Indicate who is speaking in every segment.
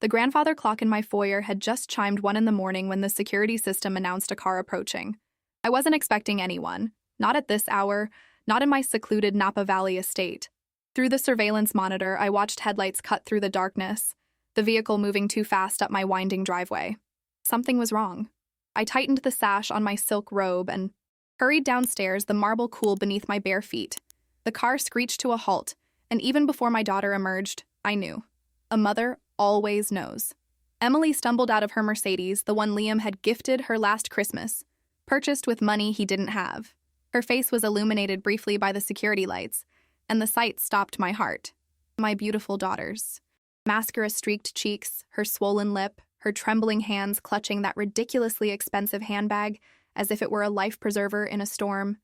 Speaker 1: The grandfather clock in my foyer had just chimed 1 in the morning when the security system announced a car approaching. I wasn't expecting anyone, not at this hour, not in my secluded Napa Valley estate. Through the surveillance monitor, I watched headlights cut through the darkness, the vehicle moving too fast up my winding driveway. Something was wrong. I tightened the sash on my silk robe and hurried downstairs, the marble cool beneath my bare feet. The car screeched to a halt, and even before my daughter emerged, I knew. A mother always knows. Emily stumbled out of her Mercedes, the one Liam had gifted her last Christmas, purchased with money he didn't have. Her face was illuminated briefly by the security lights, and the sight stopped my heart. My beautiful daughters. Mascara-streaked cheeks, her swollen lip, her trembling hands clutching that ridiculously expensive handbag as if it were a life preserver in a storm.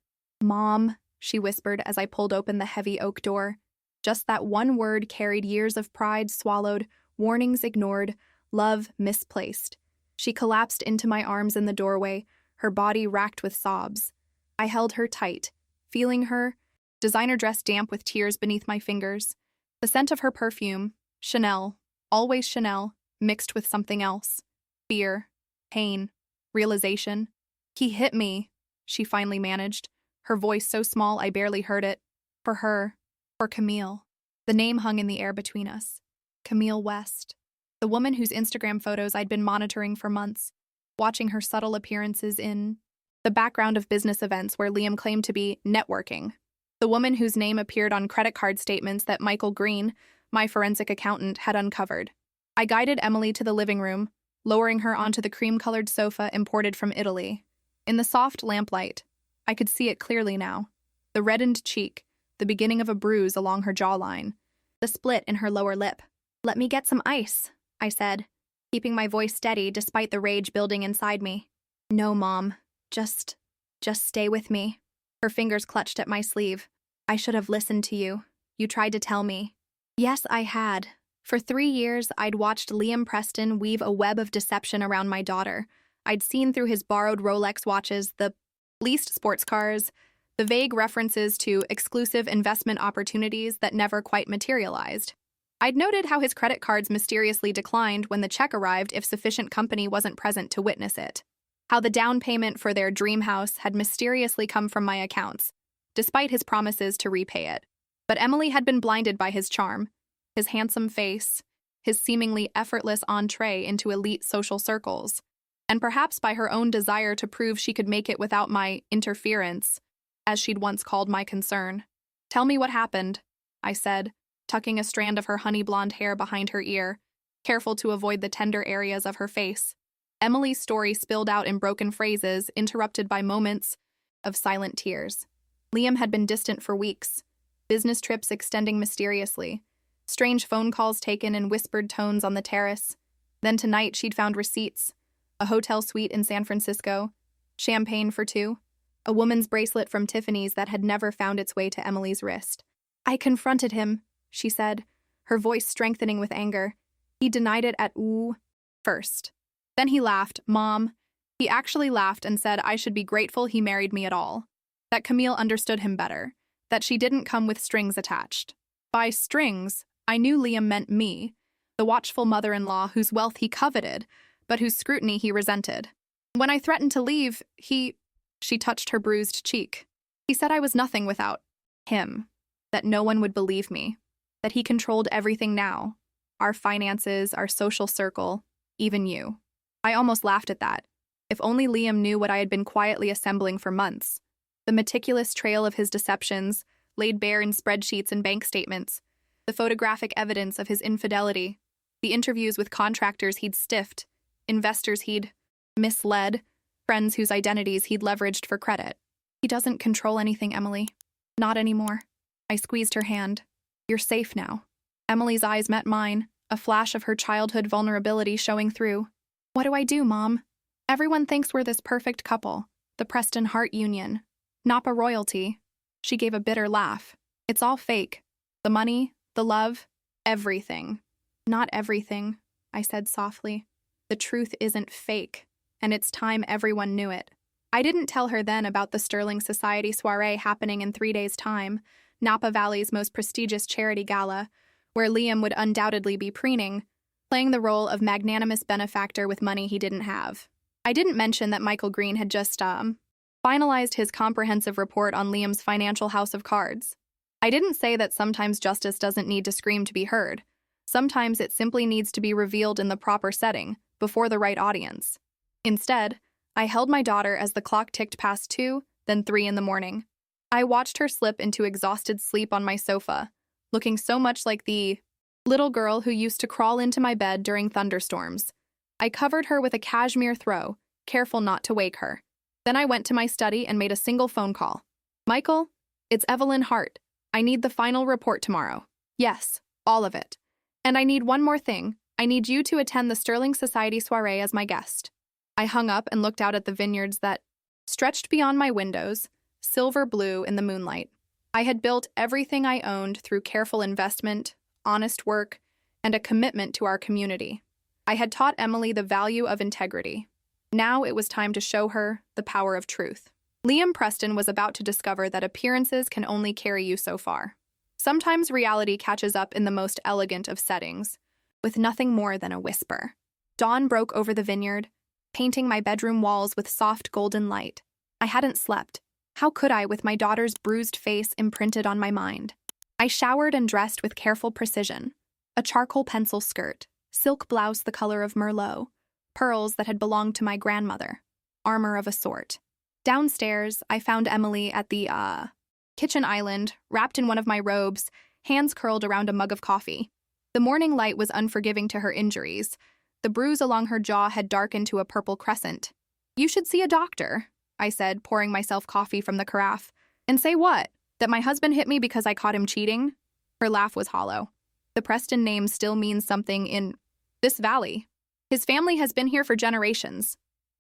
Speaker 1: "Mom," she whispered as I pulled open the heavy oak door. Just that one word carried years of pride swallowed, warnings ignored, love misplaced. She collapsed into my arms in the doorway, her body racked with sobs. I held her tight, feeling her designer dress damp with tears beneath my fingers. The scent of her perfume, Chanel, always Chanel, mixed with something else. Fear, pain, realization. "He hit me," she finally managed, her voice so small I barely heard it. For her, for Camille. The name hung in the air between us. Camille West. The woman whose Instagram photos I'd been monitoring for months, watching her subtle appearances in the background of business events where Liam claimed to be networking. The woman whose name appeared on credit card statements that Michael Green, my forensic accountant, had uncovered. I guided Emily to the living room, lowering her onto the cream-colored sofa imported from Italy. In the soft lamplight, I could see it clearly now. The reddened cheek, the beginning of a bruise along her jawline, the split in her lower lip. "Let me get some ice," I said, keeping my voice steady despite the rage building inside me. "No, Mom. Just stay with me." Her fingers clutched at my sleeve. "I should have listened to you. You tried to tell me." Yes, I had. For 3 years, I'd watched Liam Preston weave a web of deception around my daughter. I'd seen through his borrowed Rolex watches, the leased sports cars, the vague references to exclusive investment opportunities that never quite materialized. I'd noted how his credit cards mysteriously declined when the check arrived if sufficient company wasn't present to witness it. How the down payment for their dream house had mysteriously come from my accounts, despite his promises to repay it. But Emily had been blinded by his charm, his handsome face, his seemingly effortless entree into elite social circles, and perhaps by her own desire to prove she could make it without my interference, as she'd once called my concern. "Tell me what happened," I said, tucking a strand of her honey blonde hair behind her ear, careful to avoid the tender areas of her face. Emily's story spilled out in broken phrases, interrupted by moments of silent tears. Liam had been distant for weeks, business trips extending mysteriously, strange phone calls taken in whispered tones on the terrace. Then tonight she'd found receipts, a hotel suite in San Francisco, champagne for 2, a woman's bracelet from Tiffany's that had never found its way to Emily's wrist. "I confronted him," she said, her voice strengthening with anger. "He denied it at first. Then he laughed, Mom. He actually laughed and said I should be grateful he married me at all. That Camille understood him better, that she didn't come with strings attached. By strings, I knew Liam meant me, the watchful mother-in-law whose wealth he coveted, but whose scrutiny he resented. When I threatened to leave, she touched her bruised cheek. He said I was nothing without him, that no one would believe me, that he controlled everything now, our finances, our social circle, even you. I almost laughed at that. If only Liam knew what I had been quietly assembling for months. The meticulous trail of his deceptions, laid bare in spreadsheets and bank statements, the photographic evidence of his infidelity, the interviews with contractors he'd stiffed, investors he'd misled, friends whose identities he'd leveraged for credit. He doesn't control anything, Emily. Not anymore. I squeezed her hand. You're safe now. Emily's eyes met mine, a flash of her childhood vulnerability showing through. What do I do, Mom? Everyone thinks we're this perfect couple, the Preston Hart Union. Napa royalty. She gave a bitter laugh. It's all fake. The money, the love, everything. Not everything, I said softly. The truth isn't fake, and it's time everyone knew it. I didn't tell her then about the Sterling Society soiree happening in 3 days' time, Napa Valley's most prestigious charity gala, where Liam would undoubtedly be preening, playing the role of magnanimous benefactor with money he didn't have. I didn't mention that Michael Green had just, finalized his comprehensive report on Liam's financial house of cards. I didn't say that sometimes justice doesn't need to scream to be heard. Sometimes it simply needs to be revealed in the proper setting, before the right audience. Instead, I held my daughter as the clock ticked past 2, then 3 in the morning. I watched her slip into exhausted sleep on my sofa, looking so much like the little girl who used to crawl into my bed during thunderstorms. I covered her with a cashmere throw, careful not to wake her. Then I went to my study and made a single phone call. Michael, it's Evelyn Hart. I need the final report tomorrow. Yes, all of it. And I need one more thing. I need you to attend the Sterling Society soiree as my guest. I hung up and looked out at the vineyards that stretched beyond my windows, silver blue in the moonlight. I had built everything I owned through careful investment, honest work, and a commitment to our community. I had taught Emily the value of integrity. Now it was time to show her the power of truth. Liam Preston was about to discover that appearances can only carry you so far. Sometimes reality catches up in the most elegant of settings, with nothing more than a whisper. Dawn broke over the vineyard, painting my bedroom walls with soft golden light. I hadn't slept. How could I with my daughter's bruised face imprinted on my mind? I showered and dressed with careful precision. A charcoal pencil skirt, silk blouse the color of Merlot, pearls that had belonged to my grandmother, armor of a sort. Downstairs, I found Emily at the, kitchen island, wrapped in one of my robes, hands curled around a mug of coffee. The morning light was unforgiving to her injuries. The bruise along her jaw had darkened to a purple crescent. You should see a doctor, I said, pouring myself coffee from the carafe. And say what? That my husband hit me because I caught him cheating? Her laugh was hollow. The Preston name still means something in this valley. His family has been here for generations.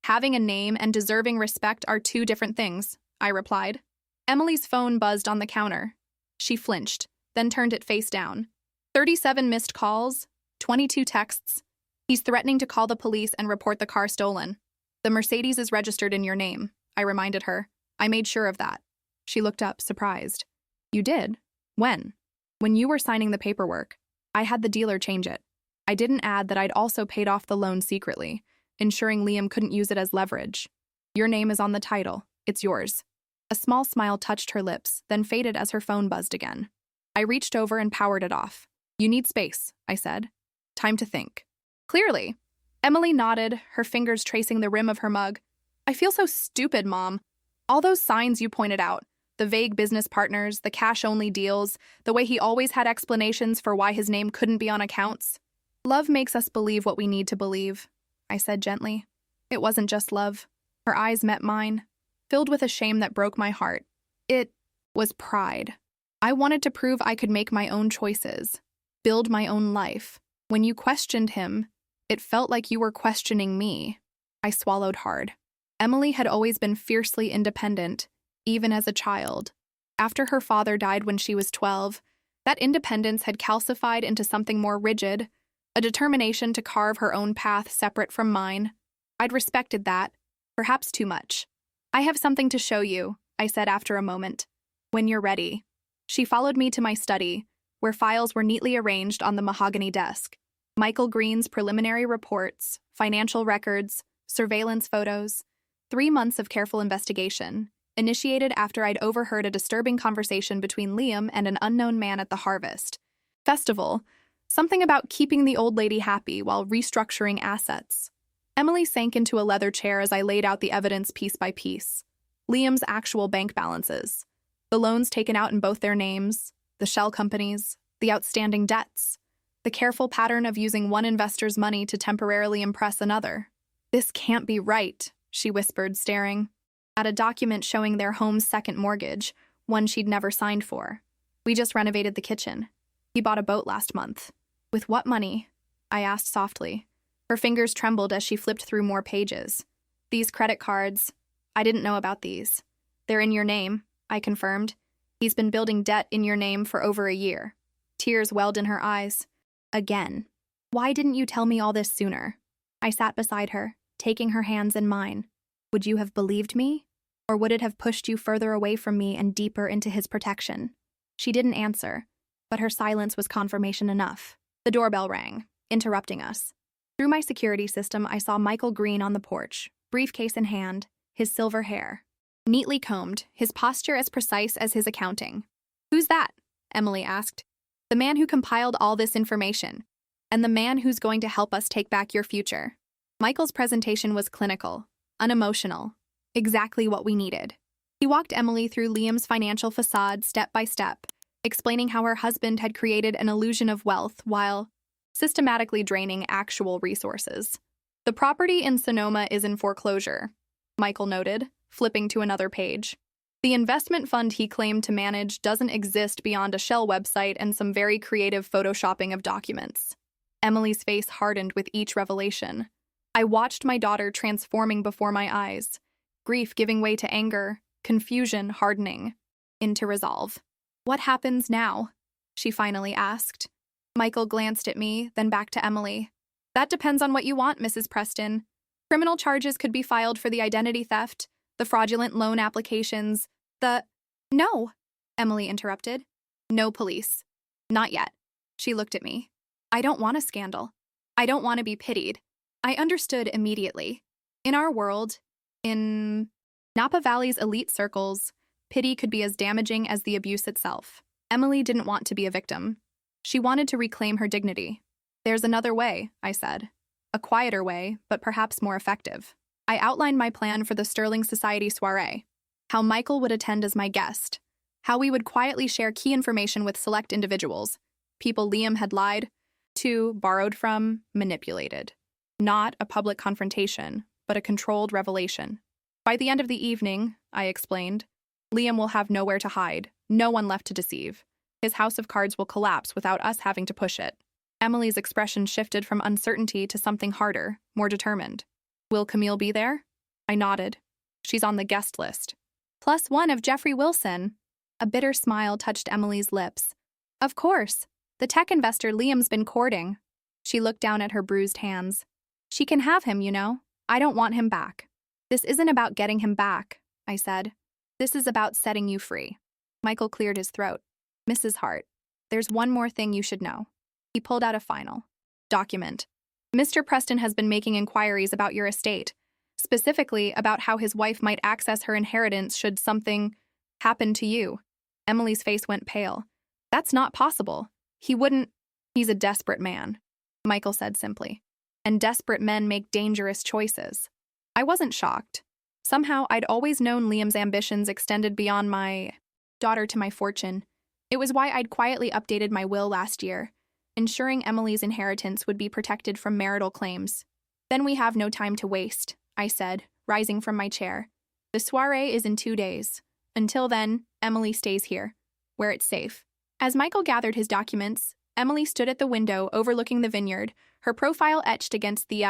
Speaker 1: Having a name and deserving respect are two different things, I replied. Emily's phone buzzed on the counter. She flinched, then turned it face down. 37 missed calls, 22 texts. He's threatening to call the police and report the car stolen. The Mercedes is registered in your name, I reminded her. I made sure of that. She looked up, surprised. You did? When? When you were signing the paperwork. I had the dealer change it. I didn't add that I'd also paid off the loan secretly, ensuring Liam couldn't use it as leverage. Your name is on the title. It's yours. A small smile touched her lips, then faded as her phone buzzed again. I reached over and powered it off. You need space, I said. Time to think. Clearly. Emily nodded, her fingers tracing the rim of her mug. I feel so stupid, Mom. All those signs you pointed out, the vague business partners, the cash-only deals, the way he always had explanations for why his name couldn't be on accounts. Love makes us believe what we need to believe, I said gently. It wasn't just love. Her eyes met mine, filled with a shame that broke my heart. It was pride. I wanted to prove I could make my own choices, build my own life. When you questioned him, it felt like you were questioning me. I swallowed hard. Emily had always been fiercely independent, even as a child. After her father died when she was 12, that independence had calcified into something more rigid, a determination to carve her own path separate from mine. I'd respected that, perhaps too much. I have something to show you, I said after a moment. When you're ready. She followed me to my study, where files were neatly arranged on the mahogany desk. Michael Green's preliminary reports, financial records, surveillance photos, 3 months of careful investigation, initiated after I'd overheard a disturbing conversation between Liam and an unknown man at the Harvest Festival, something about keeping the old lady happy while restructuring assets. Emily sank into a leather chair as I laid out the evidence piece by piece. Liam's actual bank balances, the loans taken out in both their names, the shell companies, the outstanding debts, the careful pattern of using one investor's money to temporarily impress another. This can't be right, she whispered, staring at a document showing their home's second mortgage, one she'd never signed for. We just renovated the kitchen. He bought a boat last month. With what money? I asked softly. Her fingers trembled as she flipped through more pages. These credit cards, I didn't know about these. They're in your name, I confirmed. He's been building debt in your name for over a year. Tears welled in her eyes. Again. Why didn't you tell me all this sooner? I sat beside her, taking her hands in mine. Would you have believed me? Or would it have pushed you further away from me and deeper into his protection? She didn't answer, but her silence was confirmation enough. The doorbell rang. interrupting us. Through my security system, I saw Michael Green on the porch, briefcase in hand, his silver hair neatly combed, his posture as precise as his accounting. "Who's that?" Emily asked. "The man who compiled all this information, and the man who's going to help us take back your future." Michael's presentation was clinical, unemotional, exactly what we needed. He walked Emily through Liam's financial facade step by step, explaining how her husband had created an illusion of wealth while systematically draining actual resources. "The property in Sonoma is in foreclosure," Michael noted, flipping to another page. "The investment fund he claimed to manage doesn't exist beyond a shell website and some very creative photoshopping of documents." Emily's face hardened with each revelation. I watched my daughter transforming before my eyes, grief giving way to anger, confusion hardening into resolve. "What happens now?" she finally asked. Michael glanced at me, then back to Emily. "That depends on what you want, Mrs. Preston. Criminal charges could be filed for the identity theft, the fraudulent loan applications, the—" "No," Emily interrupted. "No police. Not yet." She looked at me. "I don't want a scandal. I don't want to be pitied." I understood immediately. In our world, in Napa Valley's elite circles, pity could be as damaging as the abuse itself. Emily didn't want to be a victim. She wanted to reclaim her dignity. "There's another way," I said. "A quieter way, but perhaps more effective." I outlined my plan for the Sterling Society soiree, how Michael would attend as my guest, how we would quietly share key information with select individuals, people Liam had lied to, borrowed from, manipulated. Not a public confrontation, but a controlled revelation. "By the end of the evening," I explained, "Liam will have nowhere to hide, no one left to deceive. His house of cards will collapse without us having to push it." Emily's expression shifted from uncertainty to something harder, more determined. "Will Camille be there?" I nodded. "She's on the guest list." "+1 of Jeffrey Wilson." A bitter smile touched Emily's lips. "Of course. The tech investor Liam's been courting." She looked down at her bruised hands. "She can have him, you know. I don't want him back." "This isn't about getting him back," I said. "This is about setting you free." Michael cleared his throat. "Mrs. Hart, there's one more thing you should know." He pulled out a final document. "Mr. Preston has been making inquiries about your estate, specifically about how his wife might access her inheritance should something happen to you." Emily's face went pale. "That's not possible. He wouldn't—" "He's a desperate man," Michael said simply. "And desperate men make dangerous choices." I wasn't shocked. Somehow, I'd always known Liam's ambitions extended beyond my daughter to my fortune. It was why I'd quietly updated my will last year, ensuring Emily's inheritance would be protected from marital claims. "Then we have no time to waste," I said, rising from my chair. "The soiree is in 2 days. Until then, Emily stays here, where it's safe." As Michael gathered his documents, Emily stood at the window overlooking the vineyard, her profile etched against the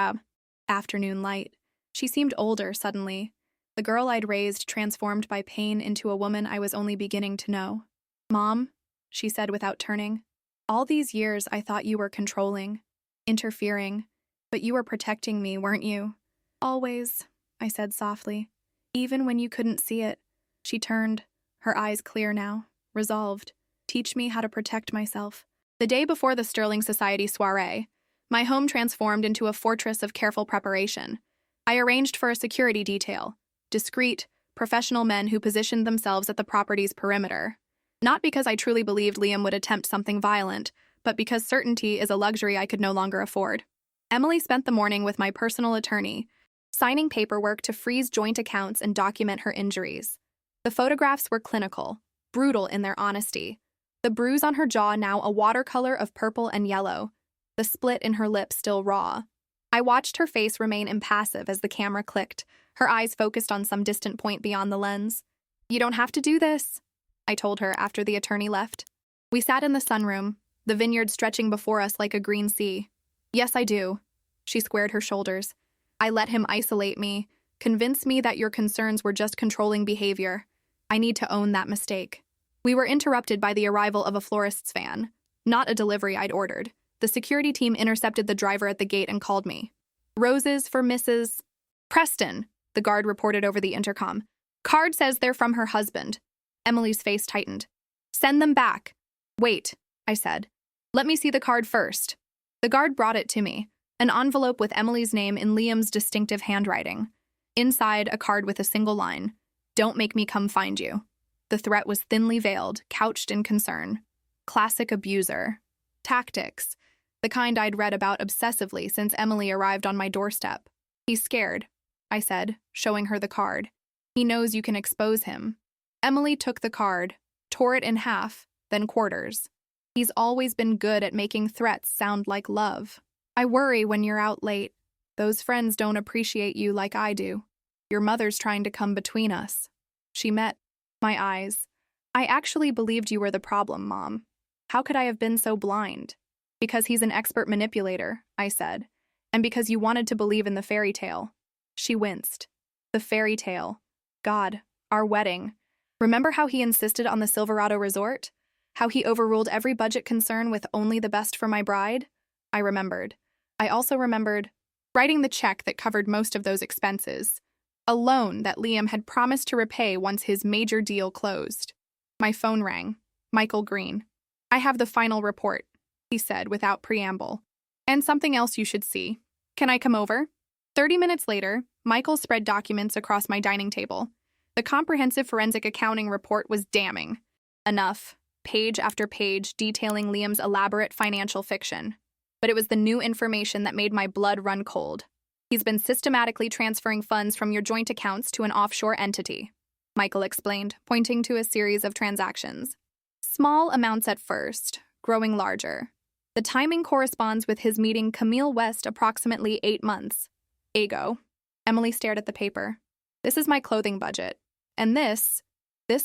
Speaker 1: afternoon light. She seemed older suddenly, the girl I'd raised transformed by pain into a woman I was only beginning to know. "Mom," she said without turning, "all these years I thought you were controlling, interfering, but you were protecting me, weren't you?" "Always," I said softly, "even when you couldn't see it." She turned, her eyes clear now, resolved. "Teach me how to protect myself." The day before the Sterling Society soiree, my home transformed into a fortress of careful preparation. I arranged for a security detail, discreet, professional men who positioned themselves at the property's perimeter. Not because I truly believed Liam would attempt something violent, but because certainty is a luxury I could no longer afford. Emily spent the morning with my personal attorney, signing paperwork to freeze joint accounts and document her injuries. The photographs were clinical, brutal in their honesty. The bruise on her jaw now a watercolor of purple and yellow, the split in her lip still raw. I watched her face remain impassive as the camera clicked, her eyes focused on some distant point beyond the lens. "You don't have to do this," I told her after the attorney left. We sat in the sunroom, the vineyard stretching before us like a green sea. "Yes, I do." She squared her shoulders. "I let him isolate me, convince me that your concerns were just controlling behavior. I need to own that mistake." We were interrupted by the arrival of a florist's van, not a delivery I'd ordered. The security team intercepted the driver at the gate and called me. "Roses for Mrs. Preston," the guard reported over the intercom. "Card says they're from her husband." Emily's face tightened. "Send them back." "Wait," I said. "Let me see the card first." The guard brought it to me, an envelope with Emily's name in Liam's distinctive handwriting. Inside, a card with a single line, "Don't make me come find you." The threat was thinly veiled, couched in concern. Classic abuser. Tactics. The kind I'd read about obsessively since Emily arrived on my doorstep. "He's scared," I said, showing her the card. "He knows you can expose him." Emily took the card, tore it in half, then quarters. "He's always been good at making threats sound like love. I worry when you're out late. Those friends don't appreciate you like I do. Your mother's trying to come between us." She met my eyes. "I actually believed you were the problem, Mom. How could I have been so blind?" "Because he's an expert manipulator," I said, "and because you wanted to believe in the fairy tale." She winced. The fairy tale. God, our wedding. Remember how he insisted on the Silverado resort? How he overruled every budget concern with only the best for my bride? I remembered. I also remembered writing the check that covered most of those expenses. A loan that Liam had promised to repay once his major deal closed. My phone rang. Michael Green. "I have the final report," he said without preamble. "And something else you should see. Can I come over?" 30 minutes later, Michael spread documents across my dining table. The comprehensive forensic accounting report was damning. Enough, page after page detailing Liam's elaborate financial fiction. But it was the new information that made my blood run cold. "He's been systematically transferring funds from your joint accounts to an offshore entity," Michael explained, pointing to a series of transactions. "Small amounts at first, growing larger. The timing corresponds with his meeting Camille West approximately 8 months ago." Emily stared at the paper. "This is my clothing budget. And this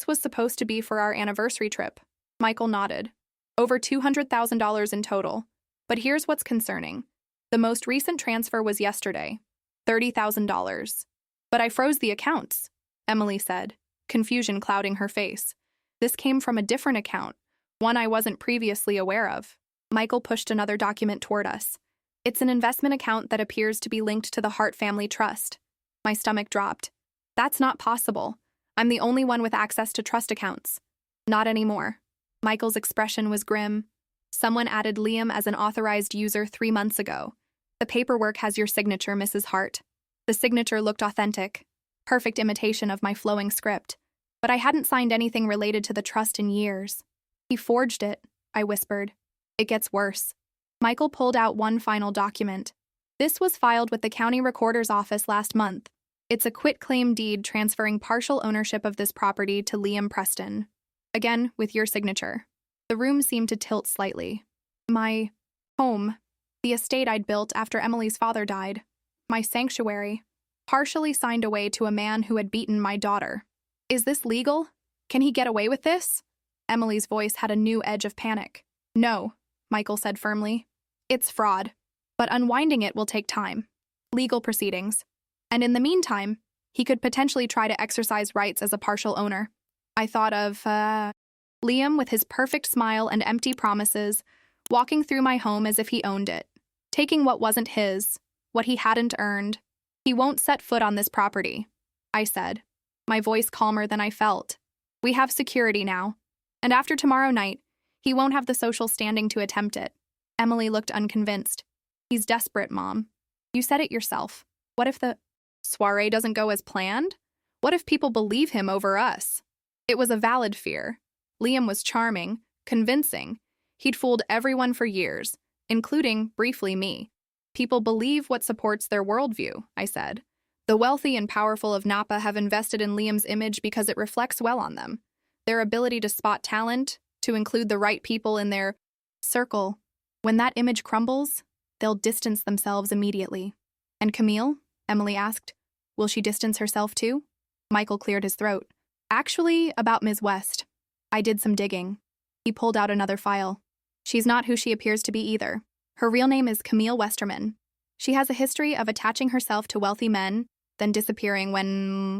Speaker 1: was supposed to be for our anniversary trip." Michael nodded. "Over $200,000 in total. But here's what's concerning. The most recent transfer was yesterday, $30,000. But I froze the accounts," Emily said, confusion clouding her face. "This came from a different account, one I wasn't previously aware of." Michael pushed another document toward us. "It's an investment account that appears to be linked to the Hart Family Trust." My stomach dropped. "That's not possible. I'm the only one with access to trust accounts." "Not anymore." Michael's expression was grim. "Someone added Liam as an authorized user 3 months ago. The paperwork has your signature, Mrs. Hart." The signature looked authentic. Perfect imitation of my flowing script. But I hadn't signed anything related to the trust in years. "He forged it," I whispered. "It gets worse." Michael pulled out one final document. "This was filed with the county recorder's office last month. It's a quitclaim deed transferring partial ownership of this property to Liam Preston. Again, with your signature." The room seemed to tilt slightly. My home, the estate I'd built after Emily's father died, my sanctuary, partially signed away to a man who had beaten my daughter. "Is this legal? Can he get away with this?" Emily's voice had a new edge of panic. "No," Michael said firmly. "It's fraud. But unwinding it will take time. Legal proceedings. And in the meantime, he could potentially try to exercise rights as a partial owner." I thought of, Liam with his perfect smile and empty promises, walking through my home as if he owned it, taking what wasn't his, what he hadn't earned. "He won't set foot on this property," I said, my voice calmer than I felt. "We have security now. And after tomorrow night, he won't have the social standing to attempt it." Emily looked unconvinced. "He's desperate, Mom. You said it yourself. What if the soiree doesn't go as planned? What if people believe him over us?" It was a valid fear. Liam was charming, convincing. He'd fooled everyone for years, including, briefly, me. "People believe what supports their worldview," I said. "The wealthy and powerful of Napa have invested in Liam's image because it reflects well on them. Their ability to spot talent, to include the right people in their circle. When that image crumbles, they'll distance themselves immediately." "And Camille?" Emily asked. "Will she distance herself too?" Michael cleared his throat. "Actually, about Ms. West. I did some digging." He pulled out another file. "She's not who she appears to be either. Her real name is Camille Westerman. She has a history of attaching herself to wealthy men, then disappearing when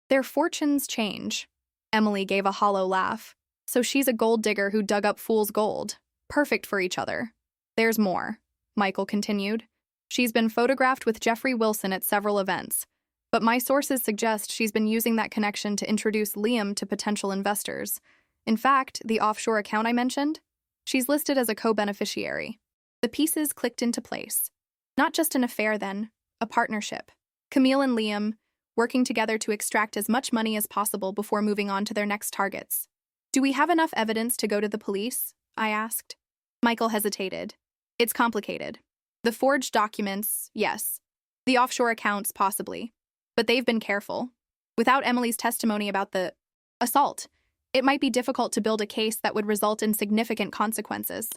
Speaker 1: their fortunes change." Emily gave a hollow laugh. "So she's a gold digger who dug up fool's gold. Perfect for each other." "There's more," Michael continued. "She's been photographed with Jeffrey Wilson at several events. But my sources suggest she's been using that connection to introduce Liam to potential investors. In fact, the offshore account I mentioned, she's listed as a co-beneficiary." The pieces clicked into place. Not just an affair, then, a partnership. Camille and Liam, working together to extract as much money as possible before moving on to their next targets. Do we have enough evidence to go to the police? I asked. Michael hesitated. It's complicated. The forged documents, yes. The offshore accounts, possibly. But they've been careful. Without Emily's testimony about the assault, it might be difficult to build a case that would result in significant consequences.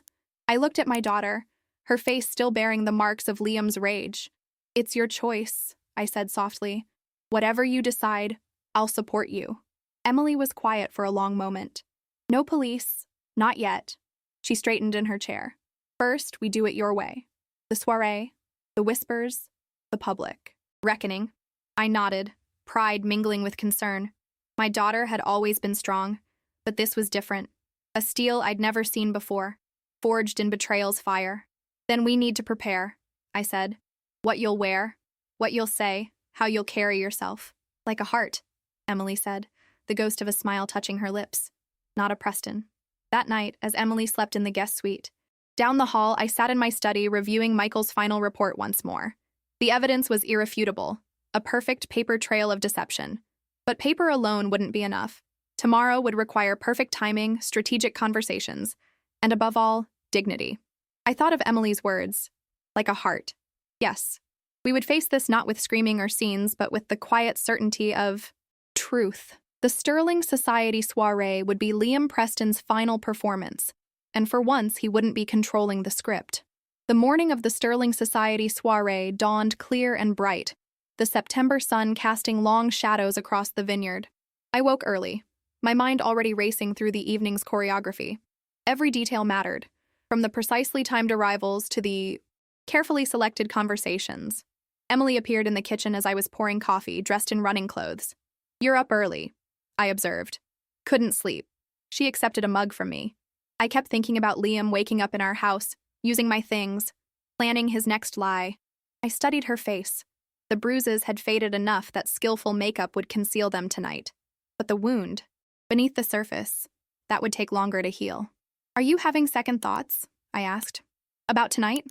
Speaker 1: I looked at my daughter, her face still bearing the marks of Liam's rage. It's your choice, I said softly. Whatever you decide, I'll support you. Emily was quiet for a long moment. No police, not yet. She straightened in her chair. First, we do it your way. The soiree, the whispers, the public. Reckoning. I nodded, pride mingling with concern. My daughter had always been strong, but this was different. A steel I'd never seen before, forged in betrayal's fire. Then we need to prepare, I said. What you'll wear, what you'll say, how you'll carry yourself. Like a heart, Emily said, the ghost of a smile touching her lips. Not a Preston. That night, as Emily slept in the guest suite, down the hall, I sat in my study reviewing Michael's final report once more. The evidence was irrefutable, a perfect paper trail of deception. But paper alone wouldn't be enough. Tomorrow would require perfect timing, strategic conversations, and above all, dignity. I thought of Emily's words, like a heart. Yes, we would face this not with screaming or scenes, but with the quiet certainty of truth. The Sterling Society soiree would be Liam Preston's final performance, and for once he wouldn't be controlling the script. The morning of the Sterling Society soiree dawned clear and bright, the September sun casting long shadows across the vineyard. I woke early, my mind already racing through the evening's choreography. Every detail mattered, from the precisely timed arrivals to the carefully selected conversations. Emily appeared in the kitchen as I was pouring coffee, dressed in running clothes. You're up early, I observed. Couldn't sleep. She accepted a mug from me. I kept thinking about Liam waking up in our house, using my things, planning his next lie. I studied her face. The bruises had faded enough that skillful makeup would conceal them tonight. But the wound, beneath the surface, that would take longer to heal. Are you having second thoughts? I asked. About tonight?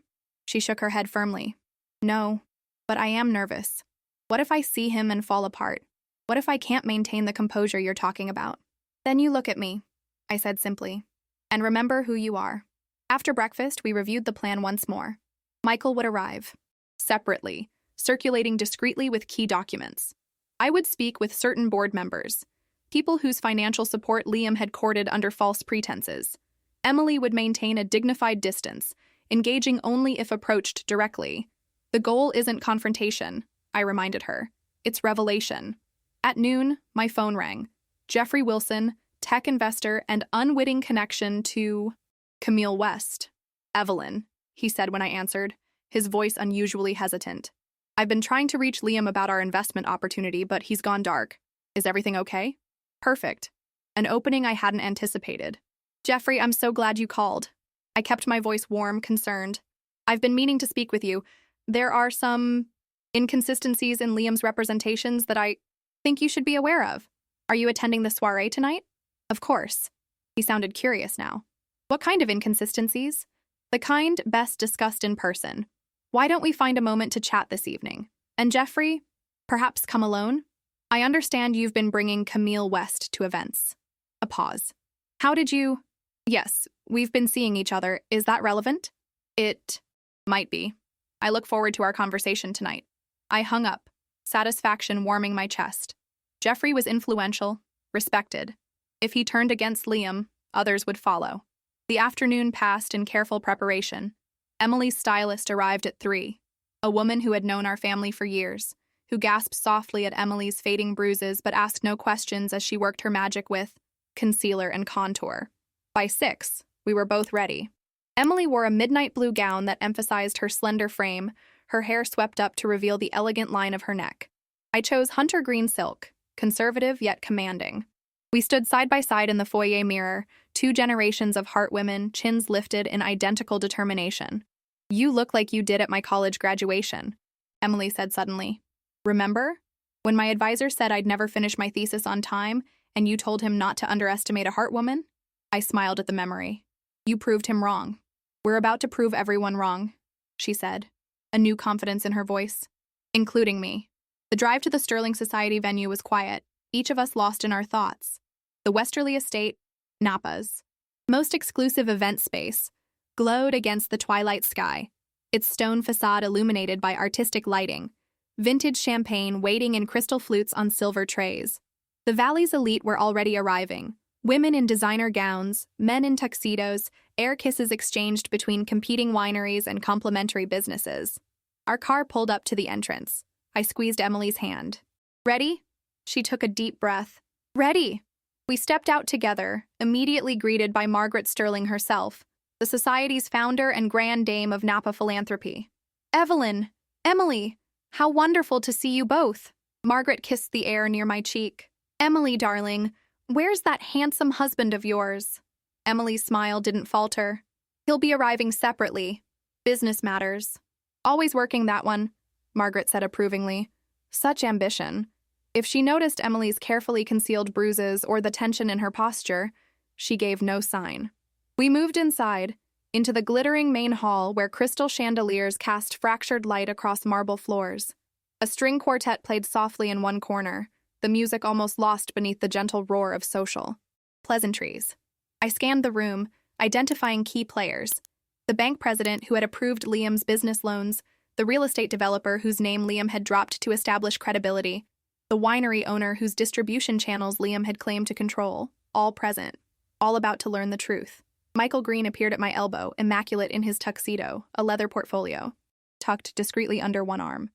Speaker 1: She shook her head firmly. No, but I am nervous. What if I see him and fall apart? What if I can't maintain the composure you're talking about? Then you look at me, I said simply, and remember who you are. After breakfast, we reviewed the plan once more. Michael would arrive, separately, circulating discreetly with key documents. I would speak with certain board members, people whose financial support Liam had courted under false pretenses. Emily would maintain a dignified distance, engaging only if approached directly. The goal isn't confrontation, I reminded her. It's revelation. At noon, my phone rang. Jeffrey Wilson, tech investor and unwitting connection to Camille West. Evelyn, he said when I answered, his voice unusually hesitant. I've been trying to reach Liam about our investment opportunity, but he's gone dark. Is everything okay? Perfect. An opening I hadn't anticipated. Jeffrey, I'm so glad you called. I kept my voice warm, concerned. I've been meaning to speak with you. There are some inconsistencies in Liam's representations that I think you should be aware of. Are you attending the soiree tonight? Of course. He sounded curious now. What kind of inconsistencies? The kind best discussed in person. Why don't we find a moment to chat this evening? And Jeffrey, perhaps come alone? I understand you've been bringing Camille West to events. A pause. How did you? Yes, we've been seeing each other. Is that relevant? It might be. I look forward to our conversation tonight. I hung up, satisfaction warming my chest. Jeffrey was influential, respected. If he turned against Liam, others would follow. The afternoon passed in careful preparation. Emily's stylist arrived at 3, a woman who had known our family for years, who gasped softly at Emily's fading bruises but asked no questions as she worked her magic with concealer and contour. By 6, we were both ready. Emily wore a midnight blue gown that emphasized her slender frame, her hair swept up to reveal the elegant line of her neck. I chose hunter green silk, conservative yet commanding. We stood side by side in the foyer mirror, 2 generations of heart women, chins lifted in identical determination. You look like you did at my college graduation, Emily said suddenly. Remember? When my advisor said I'd never finish my thesis on time, and you told him not to underestimate a heart woman? I smiled at the memory. You proved him wrong. We're about to prove everyone wrong, she said, a new confidence in her voice, including me. The drive to the Sterling Society venue was quiet, each of us lost in our thoughts. The Westerly Estate, Napa's most exclusive event space, glowed against the twilight sky, its stone facade illuminated by artistic lighting, vintage champagne waiting in crystal flutes on silver trays. The valley's elite were already arriving, women in designer gowns, men in tuxedos, air kisses exchanged between competing wineries and complementary businesses. Our car pulled up to the entrance. I squeezed Emily's hand. Ready? She took a deep breath. Ready. We stepped out together, immediately greeted by Margaret Sterling herself, the Society's founder and grand dame of Napa philanthropy. Evelyn! Emily! How wonderful to see you both! Margaret kissed the air near my cheek. Emily, darling, where's that handsome husband of yours? Emily's smile didn't falter. He'll be arriving separately. Business matters. Always working that one, Margaret said approvingly. Such ambition. If she noticed Emily's carefully concealed bruises or the tension in her posture, she gave no sign. We moved inside, into the glittering main hall where crystal chandeliers cast fractured light across marble floors. A string quartet played softly in one corner, the music almost lost beneath the gentle roar of social pleasantries. I scanned the room, identifying key players. The bank president who had approved Liam's business loans, the real estate developer whose name Liam had dropped to establish credibility, the winery owner whose distribution channels Liam had claimed to control, all present, all about to learn the truth. Michael Green appeared at my elbow, immaculate in his tuxedo, a leather portfolio, tucked discreetly under one arm.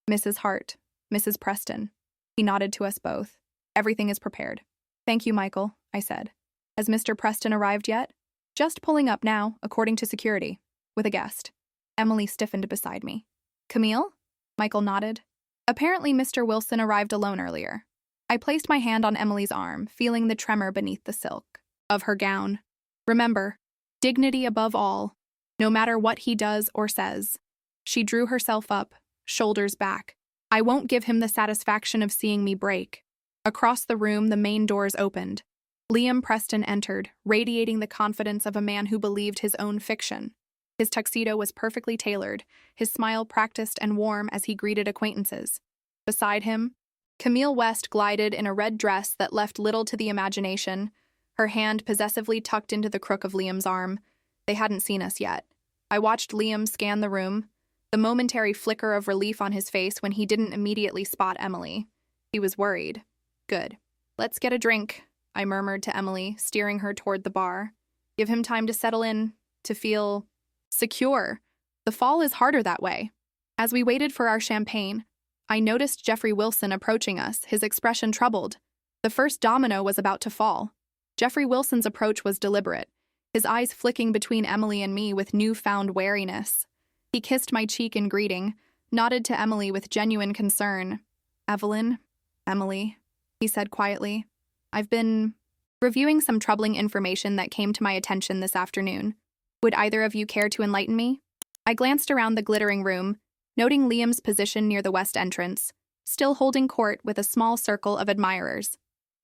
Speaker 1: Mrs. Hart, Mrs. Preston. He nodded to us both. Everything is prepared. Thank you, Michael, I said. Has Mr. Preston arrived yet? Just pulling up now, according to security, with a guest. Emily stiffened beside me. Camille? Michael nodded. Apparently, Mr. Wilson arrived alone earlier. I placed my hand on Emily's arm, feeling the tremor beneath the silk of her gown. Remember, dignity above all, no matter what he does or says. She drew herself up, shoulders back. I won't give him the satisfaction of seeing me break. Across the room, the main doors opened. Liam Preston entered, radiating the confidence of a man who believed his own fiction. His tuxedo was perfectly tailored, his smile practiced and warm as he greeted acquaintances. Beside him, Camille West glided in a red dress that left little to the imagination, her hand possessively tucked into the crook of Liam's arm. They hadn't seen us yet. I watched Liam scan the room, the momentary flicker of relief on his face when he didn't immediately spot Emily. He was worried. Good. Let's get a drink, I murmured to Emily, steering her toward the bar. Give him time to settle in, to feel secure. The fall is harder that way. As we waited for our champagne, I noticed Jeffrey Wilson approaching us, his expression troubled. The first domino was about to fall. Jeffrey Wilson's approach was deliberate, his eyes flicking between Emily and me with newfound wariness. He kissed my cheek in greeting, nodded to Emily with genuine concern. Evelyn, Emily, he said quietly, I've been reviewing some troubling information that came to my attention this afternoon. Would either of you care to enlighten me? I glanced around the glittering room, noting Liam's position near the west entrance, still holding court with a small circle of admirers.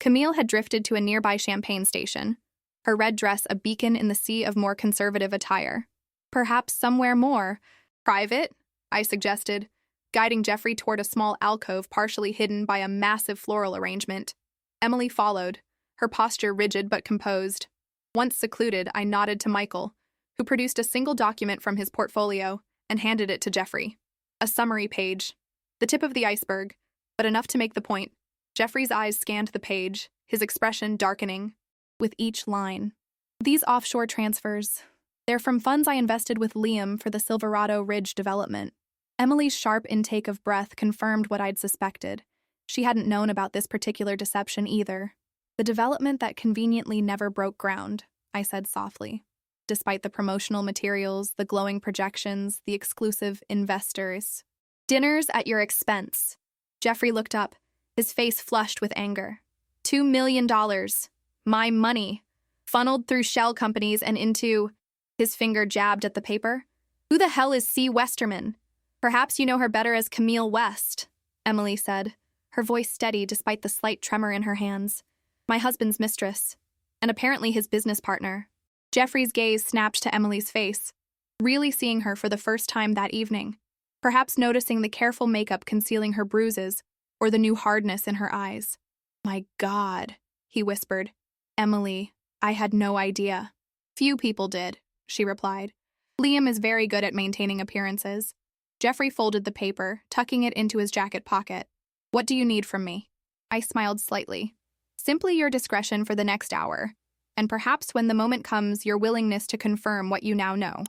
Speaker 1: Camille had drifted to a nearby champagne station, her red dress a beacon in the sea of more conservative attire. Perhaps somewhere more private, I suggested, guiding Jeffrey toward a small alcove partially hidden by a massive floral arrangement. Emily followed, her posture rigid but composed. Once secluded, I nodded to Michael, who produced a single document from his portfolio and handed it to Jeffrey. A summary page. The tip of the iceberg, but enough to make the point. Jeffrey's eyes scanned the page, his expression darkening with each line. These offshore transfers, they're from funds I invested with Liam for the Silverado Ridge development. Emily's sharp intake of breath confirmed what I'd suspected. She hadn't known about this particular deception either. The development that conveniently never broke ground, I said softly. Despite the promotional materials, the glowing projections, the exclusive investors. Dinners at your expense. Jeffrey looked up, his face flushed with anger. $2 million. My money. Funneled through shell companies and into... His finger jabbed at the paper. Who the hell is C. Westerman? Perhaps you know her better as Camille West, Emily said, her voice steady despite the slight tremor in her hands. My husband's mistress, and apparently his business partner. Jeffrey's gaze snapped to Emily's face. really seeing her for the first time that evening, perhaps noticing the careful makeup concealing her bruises or the new hardness in her eyes. "My God," he whispered. "Emily, I had no idea." "Few people did," she replied. "Liam is very good at maintaining appearances." Jeffrey folded the paper, tucking it into his jacket pocket. "What do you need from me?" I smiled slightly. "Simply your discretion for the next hour, and perhaps when the moment comes, your willingness to confirm what you now know."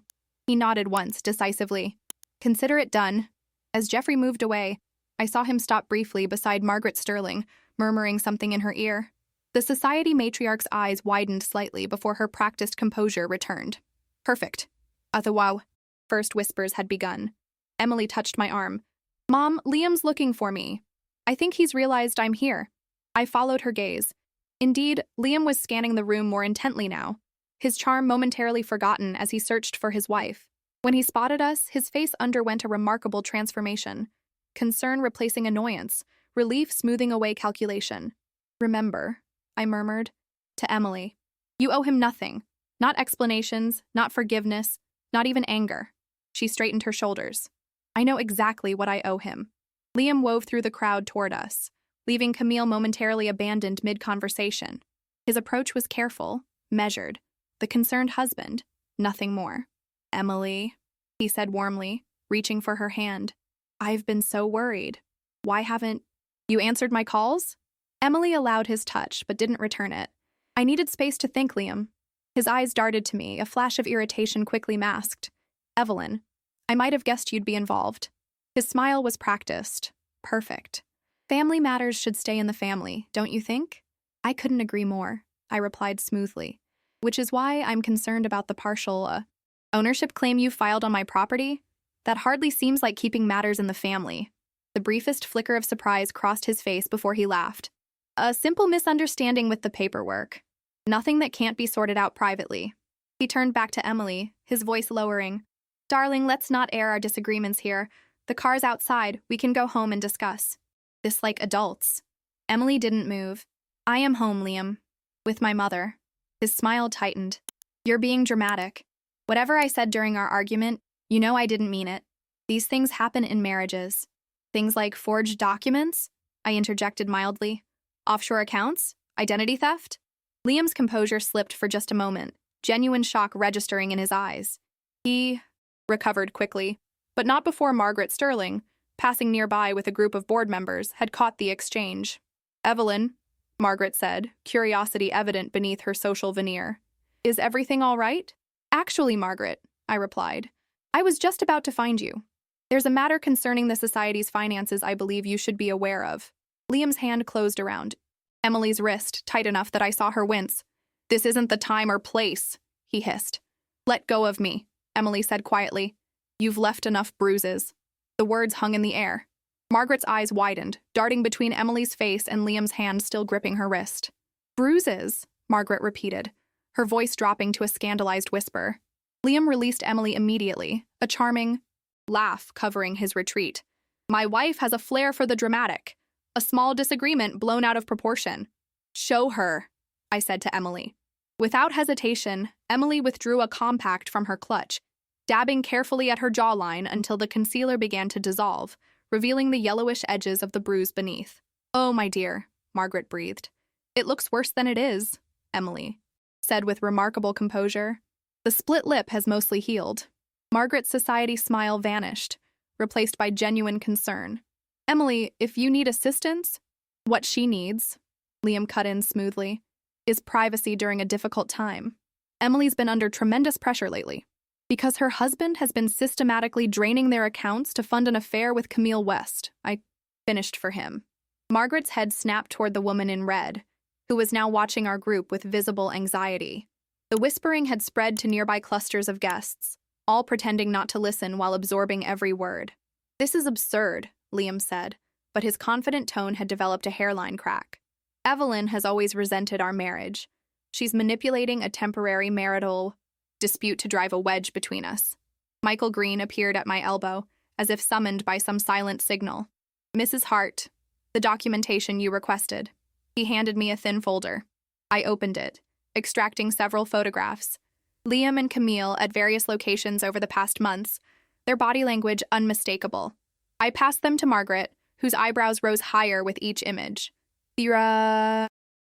Speaker 1: He nodded once, decisively. "Consider it done." As Jeffrey moved away, I saw him stop briefly beside Margaret Sterling, murmuring something in her ear. The society matriarch's eyes widened slightly before her practiced composure returned. "Perfect." Athawow. First whispers had begun. Emily touched my arm. "Mom, Liam's looking for me. I think he's realized I'm here." I followed her gaze. Indeed, Liam was scanning the room more intently now, his charm momentarily forgotten as he searched for his wife. When he spotted us, his face underwent a remarkable transformation. Concern replacing annoyance, relief smoothing away calculation. "Remember," I murmured, to Emily, "you owe him nothing. Not explanations, not forgiveness, not even anger." She straightened her shoulders. "I know exactly what I owe him." Liam wove through the crowd toward us, leaving Camille momentarily abandoned mid-conversation. His approach was careful, measured. The concerned husband, nothing more. "Emily," he said warmly, reaching for her hand. "I've been so worried. Why haven't you answered my calls?" Emily allowed his touch, but didn't return it. I needed space to think, Liam. His eyes darted to me, a flash of irritation quickly masked. "Evelyn, I might have guessed you'd be involved." His smile was practiced. Perfect. "Family matters should stay in the family, don't you think?" "I couldn't agree more," I replied smoothly. "Which is why I'm concerned about the partial, ownership claim you filed on my property. That hardly seems like keeping matters in the family." The briefest flicker of surprise crossed his face before he laughed. "A simple misunderstanding with the paperwork. Nothing that can't be sorted out privately." He turned back to Emily, his voice lowering. "Darling, let's not air our disagreements here. The car's outside. We can go home and discuss this like adults." Emily didn't move. "I am home, Liam. With my mother." His smile tightened. "You're being dramatic. Whatever I said during our argument, you know I didn't mean it. These things happen in marriages." "Things like forged documents?" I interjected mildly. "Offshore accounts? Identity theft?" Liam's composure slipped for just a moment, genuine shock registering in his eyes. He recovered quickly, but not before Margaret Sterling, passing nearby with a group of board members, had caught the exchange. "Evelyn," Margaret said, curiosity evident beneath her social veneer. "Is everything all right?" "Actually, Margaret," I replied, "I was just about to find you. There's a matter concerning the society's finances I believe you should be aware of." Liam's hand closed around Emily's wrist, tight enough that I saw her wince. "This isn't the time or place," he hissed. "Let go of me," Emily said quietly. "You've left enough bruises." The words hung in the air. Margaret's eyes widened, darting between Emily's face and Liam's hand still gripping her wrist. "Bruises," Margaret repeated, her voice dropping to a scandalized whisper. Liam released Emily immediately, a charming laugh covering his retreat. "My wife has a flair for the dramatic. A small disagreement blown out of proportion." "Show her," I said to Emily. Without hesitation, Emily withdrew a compact from her clutch, dabbing carefully at her jawline until the concealer began to dissolve, revealing the yellowish edges of the bruise beneath. "Oh, my dear," Margaret breathed. "It looks worse than it is," Emily said with remarkable composure. "The split lip has mostly healed." Margaret's society smile vanished, replaced by genuine concern. "Emily, if you need assistance—" "What she needs," Liam cut in smoothly, "is privacy during a difficult time. Emily's been under tremendous pressure lately, because her husband has been systematically draining their accounts to fund an affair with Camille West. I finished for him." Margaret's head snapped toward the woman in red, who was now watching our group with visible anxiety. The whispering had spread to nearby clusters of guests, all pretending not to listen while absorbing every word. "This is absurd," Liam said, but his confident tone had developed a hairline crack. "Evelyn has always resented our marriage. She's manipulating a temporary marital dispute to drive a wedge between us." Michael Green appeared at my elbow, as if summoned by some silent signal. "Mrs. Hart, the documentation you requested." He handed me a thin folder. I opened it, extracting several photographs. Liam and Camille at various locations over the past months, their body language unmistakable. I passed them to Margaret, whose eyebrows rose higher with each image. The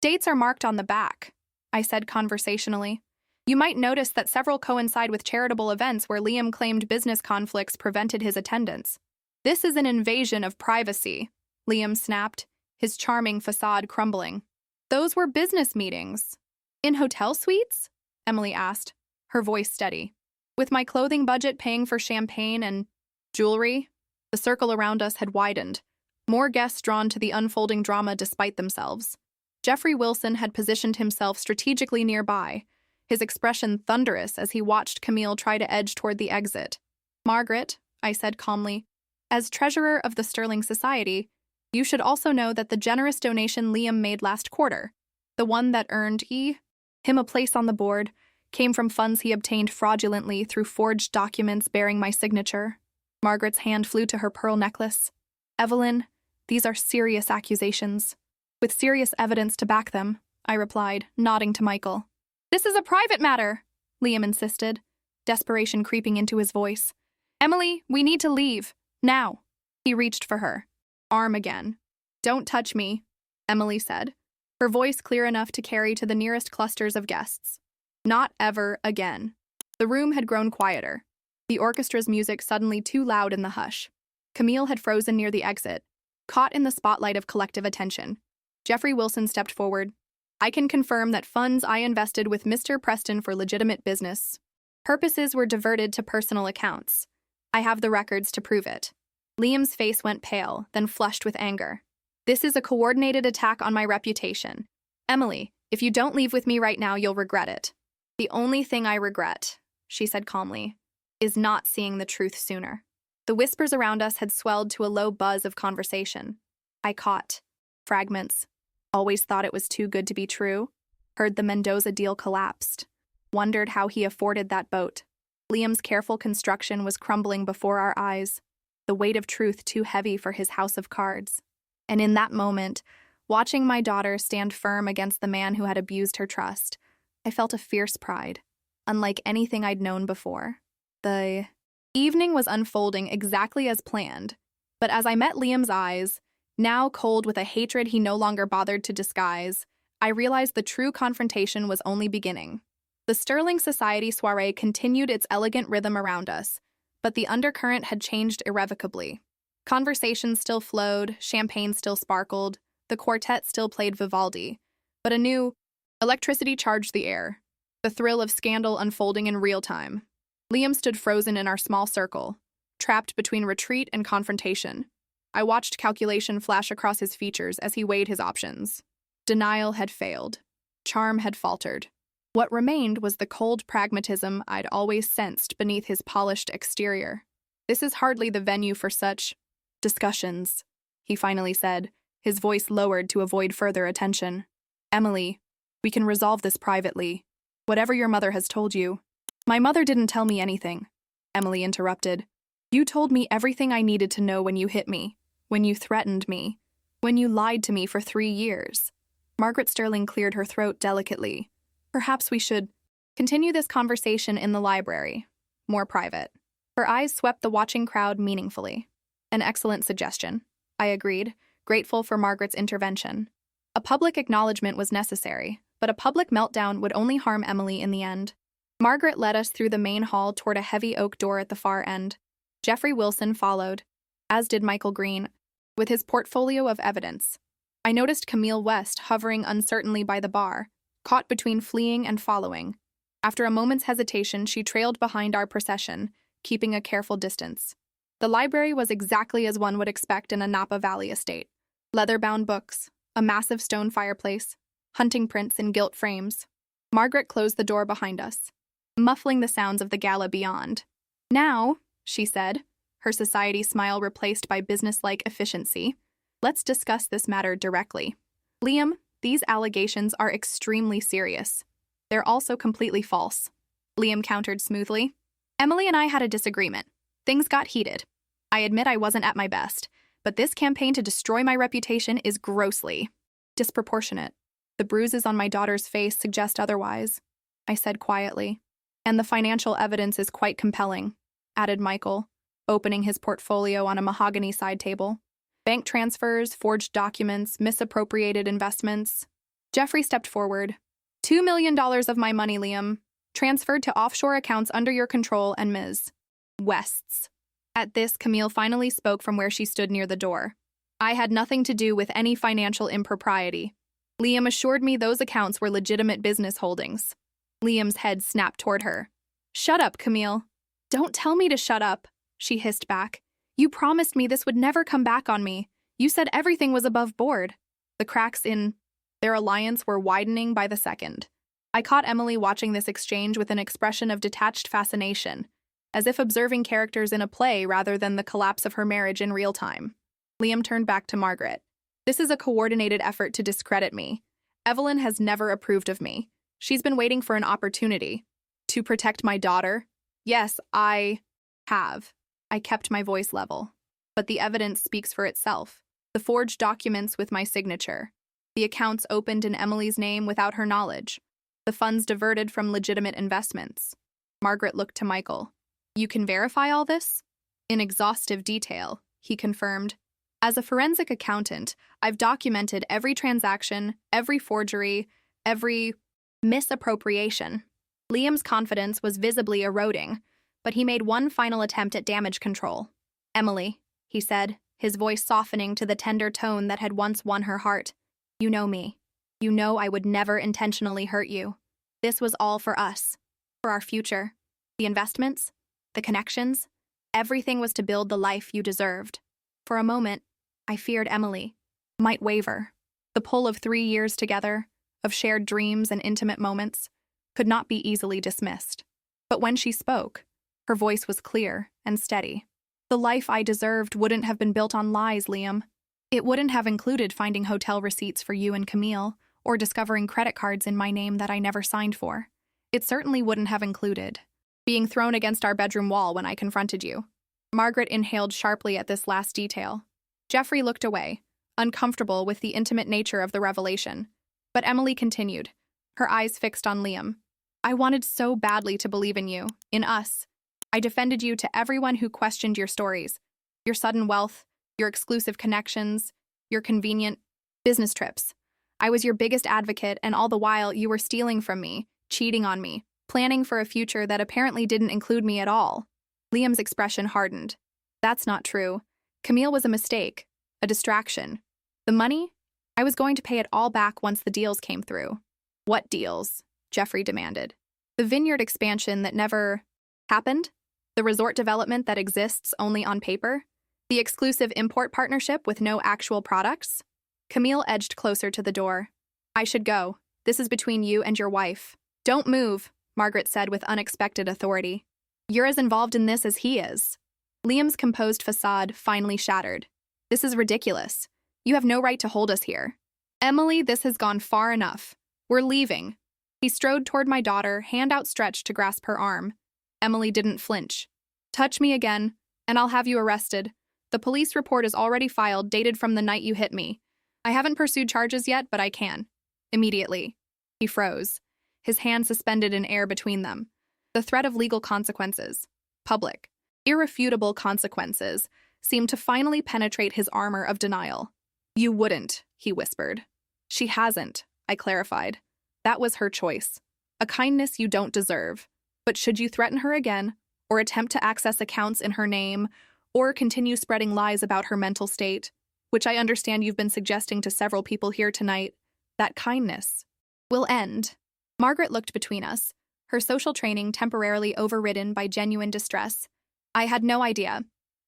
Speaker 1: dates are marked on the back, I said conversationally. You might notice that several coincide with charitable events where Liam claimed business conflicts prevented his attendance. This is an invasion of privacy, Liam snapped, his charming facade crumbling. Those were business meetings. In hotel suites? Emily asked, her voice steady. With my clothing budget paying for champagne and jewelry, the circle around us had widened, more guests drawn to the unfolding drama despite themselves. Jeffrey Wilson had positioned himself strategically nearby, his expression thunderous as he watched Camille try to edge toward the exit. Margaret, I said calmly, as treasurer of the Sterling Society, you should also know that the generous donation Liam made last quarter, the one that earned him a place on the board, came from funds he obtained fraudulently through forged documents bearing my signature. Margaret's hand flew to her pearl necklace. Evelyn, these are serious accusations. With serious evidence to back them, I replied, nodding to Michael. This is a private matter, Liam insisted, desperation creeping into his voice. Emily, we need to leave. Now. He reached for her. Arm again. Don't touch me, Emily said, her voice clear enough to carry to the nearest clusters of guests. Not ever again. The room had grown quieter, the orchestra's music suddenly too loud in the hush. Camille had frozen near the exit, caught in the spotlight of collective attention. Jeffrey Wilson stepped forward. I can confirm that funds I invested with Mr. Preston for legitimate business purposes were diverted to personal accounts. I have the records to prove it. Liam's face went pale, then flushed with anger. This is a coordinated attack on my reputation. Emily, if you don't leave with me right now, you'll regret it. The only thing I regret, she said calmly, is not seeing the truth sooner. The whispers around us had swelled to a low buzz of conversation. I caught fragments. Always thought it was too good to be true. Heard the Mendoza deal collapsed. Wondered how he afforded that boat. Liam's careful construction was crumbling before our eyes. The weight of truth too heavy for his house of cards. And in that moment, watching my daughter stand firm against the man who had abused her trust, I felt a fierce pride, unlike anything I'd known before. The evening was unfolding exactly as planned, but as I met Liam's eyes, now cold with a hatred he no longer bothered to disguise, I realized the true confrontation was only beginning. The Sterling Society soiree continued its elegant rhythm around us, but the undercurrent had changed irrevocably. Conversation still flowed, champagne still sparkled, the quartet still played Vivaldi, but a new electricity charged the air, the thrill of scandal unfolding in real time. Liam stood frozen in our small circle, trapped between retreat and confrontation. I watched calculation flash across his features as he weighed his options. Denial had failed. Charm had faltered. What remained was the cold pragmatism I'd always sensed beneath his polished exterior. This is hardly the venue for such discussions, he finally said, his voice lowered to avoid further attention. Emily, we can resolve this privately. Whatever your mother has told you. My mother didn't tell me anything, Emily interrupted. You told me everything I needed to know when you hit me, when you threatened me, when you lied to me for 3 years. Margaret Sterling cleared her throat delicately. Perhaps we should continue this conversation in the library, more private. Her eyes swept the watching crowd meaningfully. An excellent suggestion, I agreed, grateful for Margaret's intervention. A public acknowledgement was necessary, but a public meltdown would only harm Emily in the end. Margaret led us through the main hall toward a heavy oak door at the far end. Jeffrey Wilson followed, as did Michael Green, with his portfolio of evidence. I noticed Camille West hovering uncertainly by the bar, caught between fleeing and following. After a moment's hesitation, she trailed behind our procession, keeping a careful distance. The library was exactly as one would expect in a Napa Valley estate. Leather-bound books, a massive stone fireplace, hunting prints in gilt frames. Margaret closed the door behind us, muffling the sounds of the gala beyond. Now, she said, her society smile replaced by business-like efficiency, let's discuss this matter directly. Liam, these allegations are extremely serious. They're also completely false. Liam countered smoothly. Emily and I had a disagreement. Things got heated. I admit I wasn't at my best, but this campaign to destroy my reputation is grossly disproportionate. The bruises on my daughter's face suggest otherwise, I said quietly. And the financial evidence is quite compelling, added Michael, opening his portfolio on a mahogany side table. Bank transfers, forged documents, misappropriated investments. Jeffrey stepped forward. $2 million of my money, Liam, transferred to offshore accounts under your control and Ms. West's. At this, Camille finally spoke from where she stood near the door. I had nothing to do with any financial impropriety. Liam assured me those accounts were legitimate business holdings. Liam's head snapped toward her. Shut up, Camille. Don't tell me to shut up, she hissed back. You promised me this would never come back on me. You said everything was above board. The cracks in their alliance were widening by the second. I caught Emily watching this exchange with an expression of detached fascination, as if observing characters in a play rather than the collapse of her marriage in real time. Liam turned back to Margaret. This is a coordinated effort to discredit me. Evelyn has never approved of me. She's been waiting for an opportunity. To protect my daughter? Yes, I have. I kept my voice level. But the evidence speaks for itself. The forged documents with my signature. The accounts opened in Emily's name without her knowledge. The funds diverted from legitimate investments. Margaret looked to Michael. You can verify all this? In exhaustive detail, he confirmed. As a forensic accountant, I've documented every transaction, every forgery, every misappropriation. Liam's confidence was visibly eroding, but he made one final attempt at damage control. Emily, he said, his voice softening to the tender tone that had once won her heart. You know me. You know I would never intentionally hurt you. This was all for us, for our future. The investments, the connections, everything was to build the life you deserved. For a moment, I feared Emily might waver. The pull of 3 years together, of shared dreams and intimate moments, could not be easily dismissed. But when she spoke, her voice was clear and steady. The life I deserved wouldn't have been built on lies, Liam. It wouldn't have included finding hotel receipts for you and Camille, or discovering credit cards in my name that I never signed for. It certainly wouldn't have included being thrown against our bedroom wall when I confronted you. Margaret inhaled sharply at this last detail. Jeffrey looked away, uncomfortable with the intimate nature of the revelation. But Emily continued, her eyes fixed on Liam. I wanted so badly to believe in you, in us. I defended you to everyone who questioned your stories, your sudden wealth, your exclusive connections, your convenient business trips. I was your biggest advocate, and all the while you were stealing from me, cheating on me, planning for a future that apparently didn't include me at all. Liam's expression hardened. That's not true. Camille was a mistake, a distraction. The money? I was going to pay it all back once the deals came through. What deals? Jeffrey demanded. The vineyard expansion that never happened? The resort development that exists only on paper? The exclusive import partnership with no actual products? Camille edged closer to the door. I should go. This is between you and your wife. Don't move, Margaret said with unexpected authority. You're as involved in this as he is. Liam's composed facade finally shattered. This is ridiculous. You have no right to hold us here. Emily, this has gone far enough. We're leaving. He strode toward my daughter, hand outstretched to grasp her arm. Emily didn't flinch. Touch me again, and I'll have you arrested. The police report is already filed, dated from the night you hit me. I haven't pursued charges yet, but I can. Immediately. He froze, his hand suspended in air between them. The threat of legal consequences, public, irrefutable consequences, seemed to finally penetrate his armor of denial. You wouldn't, he whispered. She hasn't, I clarified. That was her choice. A kindness you don't deserve. But should you threaten her again, or attempt to access accounts in her name, or continue spreading lies about her mental state, which I understand you've been suggesting to several people here tonight, that kindness will end. Margaret looked between us, her social training temporarily overridden by genuine distress. I had no idea.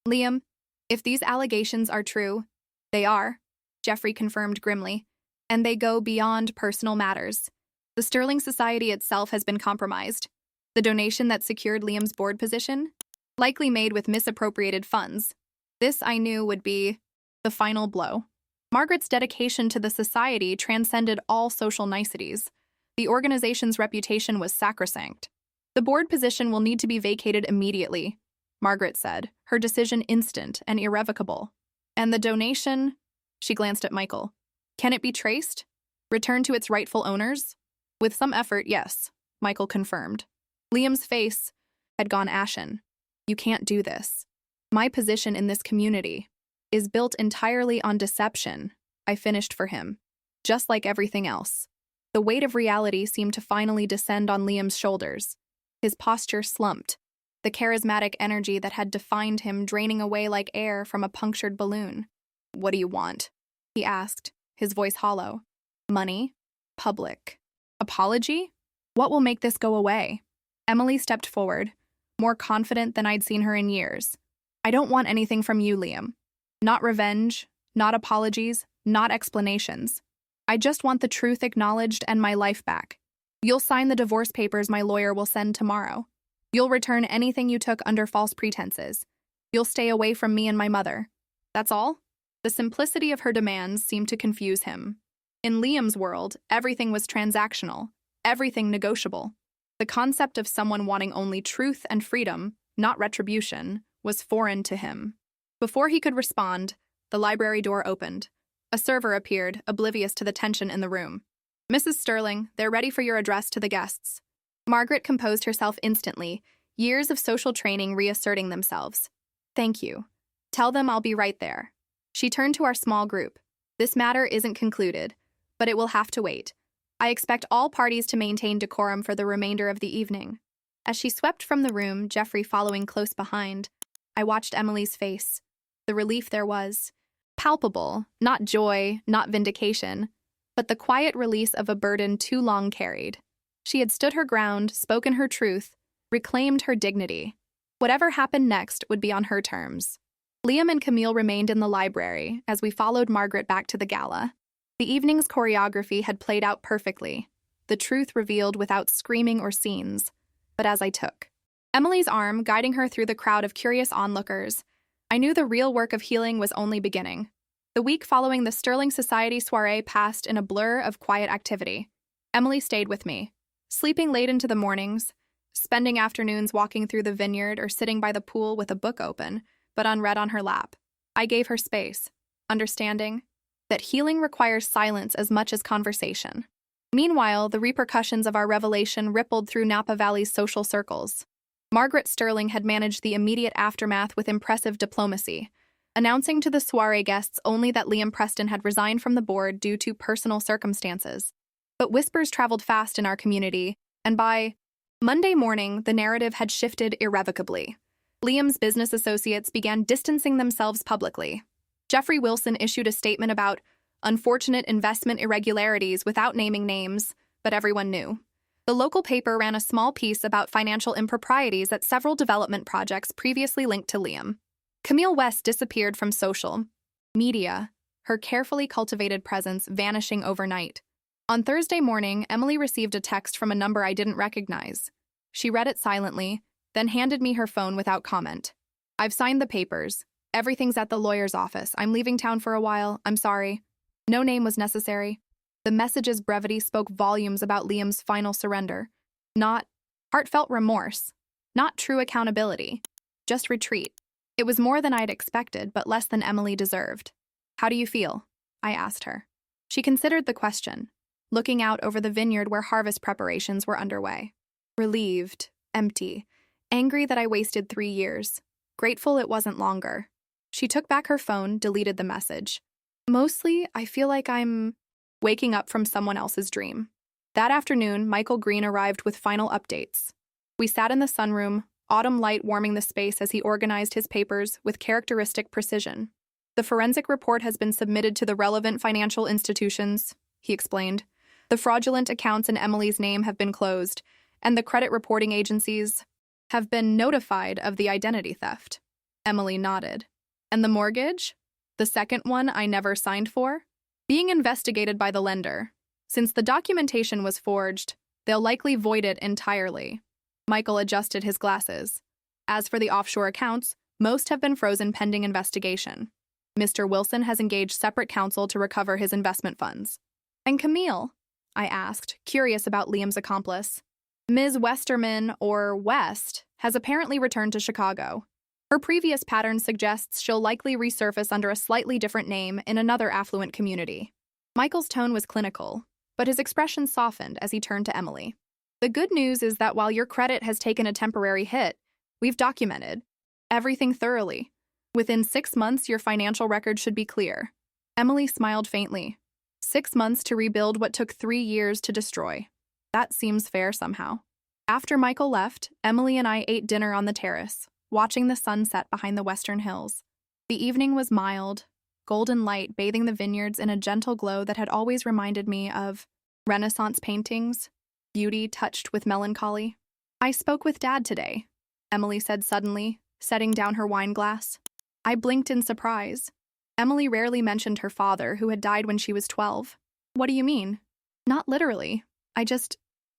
Speaker 1: Liam, if these allegations are true, they are, Jeffrey confirmed grimly, and they go beyond personal matters. The Sterling Society itself has been compromised. The donation that secured Liam's board position, likely made with misappropriated funds. This, I knew, would be the final blow. Margaret's dedication to the society transcended all social niceties. The organization's reputation was sacrosanct. The board position will need to be vacated immediately, Margaret said, her decision instant and irrevocable. And the donation? She glanced at Michael. Can it be traced? Returned to its rightful owners? With some effort, yes, Michael confirmed. Liam's face had gone ashen. You can't do this. My position in this community is built entirely on deception, I finished for him, just like everything else. The weight of reality seemed to finally descend on Liam's shoulders. His posture slumped, the charismatic energy that had defined him draining away like air from a punctured balloon. What do you want? He asked, his voice hollow. Money? Public? Apology? What will make this go away? Emily stepped forward, more confident than I'd seen her in years. I don't want anything from you, Liam. Not revenge, not apologies, not explanations. I just want the truth acknowledged and my life back. You'll sign the divorce papers my lawyer will send tomorrow. You'll return anything you took under false pretenses. You'll stay away from me and my mother. That's all? The simplicity of her demands seemed to confuse him. In Liam's world, everything was transactional, everything negotiable. The concept of someone wanting only truth and freedom, not retribution, was foreign to him. Before he could respond, the library door opened. A server appeared, oblivious to the tension in the room. Mrs. Sterling, they're ready for your address to the guests. Margaret composed herself instantly, years of social training reasserting themselves. Thank you. Tell them I'll be right there. She turned to our small group. This matter isn't concluded, but it will have to wait. I expect all parties to maintain decorum for the remainder of the evening. As she swept from the room, Geoffrey following close behind, I watched Emily's face. The relief there was. Palpable, not joy, not vindication, but the quiet release of a burden too long carried. She had stood her ground, spoken her truth, reclaimed her dignity. Whatever happened next would be on her terms. Liam and Camille remained in the library as we followed Margaret back to the gala. The evening's choreography had played out perfectly, the truth revealed without screaming or scenes, but as I took Emily's arm, guiding her through the crowd of curious onlookers, I knew the real work of healing was only beginning. The week following the Sterling Society soiree passed in a blur of quiet activity. Emily stayed with me, sleeping late into the mornings, spending afternoons walking through the vineyard or sitting by the pool with a book open, but unread on her lap. I gave her space, understanding that healing requires silence as much as conversation. Meanwhile, the repercussions of our revelation rippled through Napa Valley's social circles. Margaret Sterling had managed the immediate aftermath with impressive diplomacy, announcing to the soiree guests only that Liam Preston had resigned from the board due to personal circumstances. But whispers traveled fast in our community, and by Monday morning, the narrative had shifted irrevocably. Liam's business associates began distancing themselves publicly. Geoffrey Wilson issued a statement about unfortunate investment irregularities without naming names, but everyone knew. The local paper ran a small piece about financial improprieties at several development projects previously linked to Liam. Camille West disappeared from social media, her carefully cultivated presence vanishing overnight. On Thursday morning, Emily received a text from a number I didn't recognize. She read it silently, then handed me her phone without comment. I've signed the papers. Everything's at the lawyer's office. I'm leaving town for a while. I'm sorry. No name was necessary. The message's brevity spoke volumes about Liam's final surrender. Not heartfelt remorse. Not true accountability. Just retreat. It was more than I'd expected, but less than Emily deserved. How do you feel? I asked her. She considered the question, looking out over the vineyard where harvest preparations were underway. Relieved, empty, angry that I wasted 3 years. Grateful it wasn't longer. She took back her phone, deleted the message. Mostly, I feel like I'm waking up from someone else's dream. That afternoon, Michael Green arrived with final updates. We sat in the sunroom, autumn light warming the space as he organized his papers with characteristic precision. The forensic report has been submitted to the relevant financial institutions, he explained. The fraudulent accounts in Emily's name have been closed, and the credit reporting agencies have been notified of the identity theft. Emily nodded. And the mortgage? The second one I never signed for? Being investigated by the lender. Since the documentation was forged, they'll likely void it entirely. Michael adjusted his glasses. As for the offshore accounts, most have been frozen pending investigation. Mr. Wilson has engaged separate counsel to recover his investment funds. And Camille? I asked, curious about Liam's accomplice. Ms. Westerman, or West, has apparently returned to Chicago. Her previous pattern suggests she'll likely resurface under a slightly different name in another affluent community. Michael's tone was clinical, but his expression softened as he turned to Emily. The good news is that while your credit has taken a temporary hit, we've documented everything thoroughly. Within 6 months, your financial record should be clear. Emily smiled faintly. 6 months to rebuild what took 3 years to destroy. That seems fair somehow. After Michael left, Emily and I ate dinner on the terrace, watching the sunset behind the western hills. The evening was mild, golden light bathing the vineyards in a gentle glow that had always reminded me of Renaissance paintings, beauty touched with melancholy. I spoke with Dad today, Emily said suddenly, setting down her wine glass. I blinked in surprise. Emily rarely mentioned her father, who had died when she was 12. What do you mean? Not literally.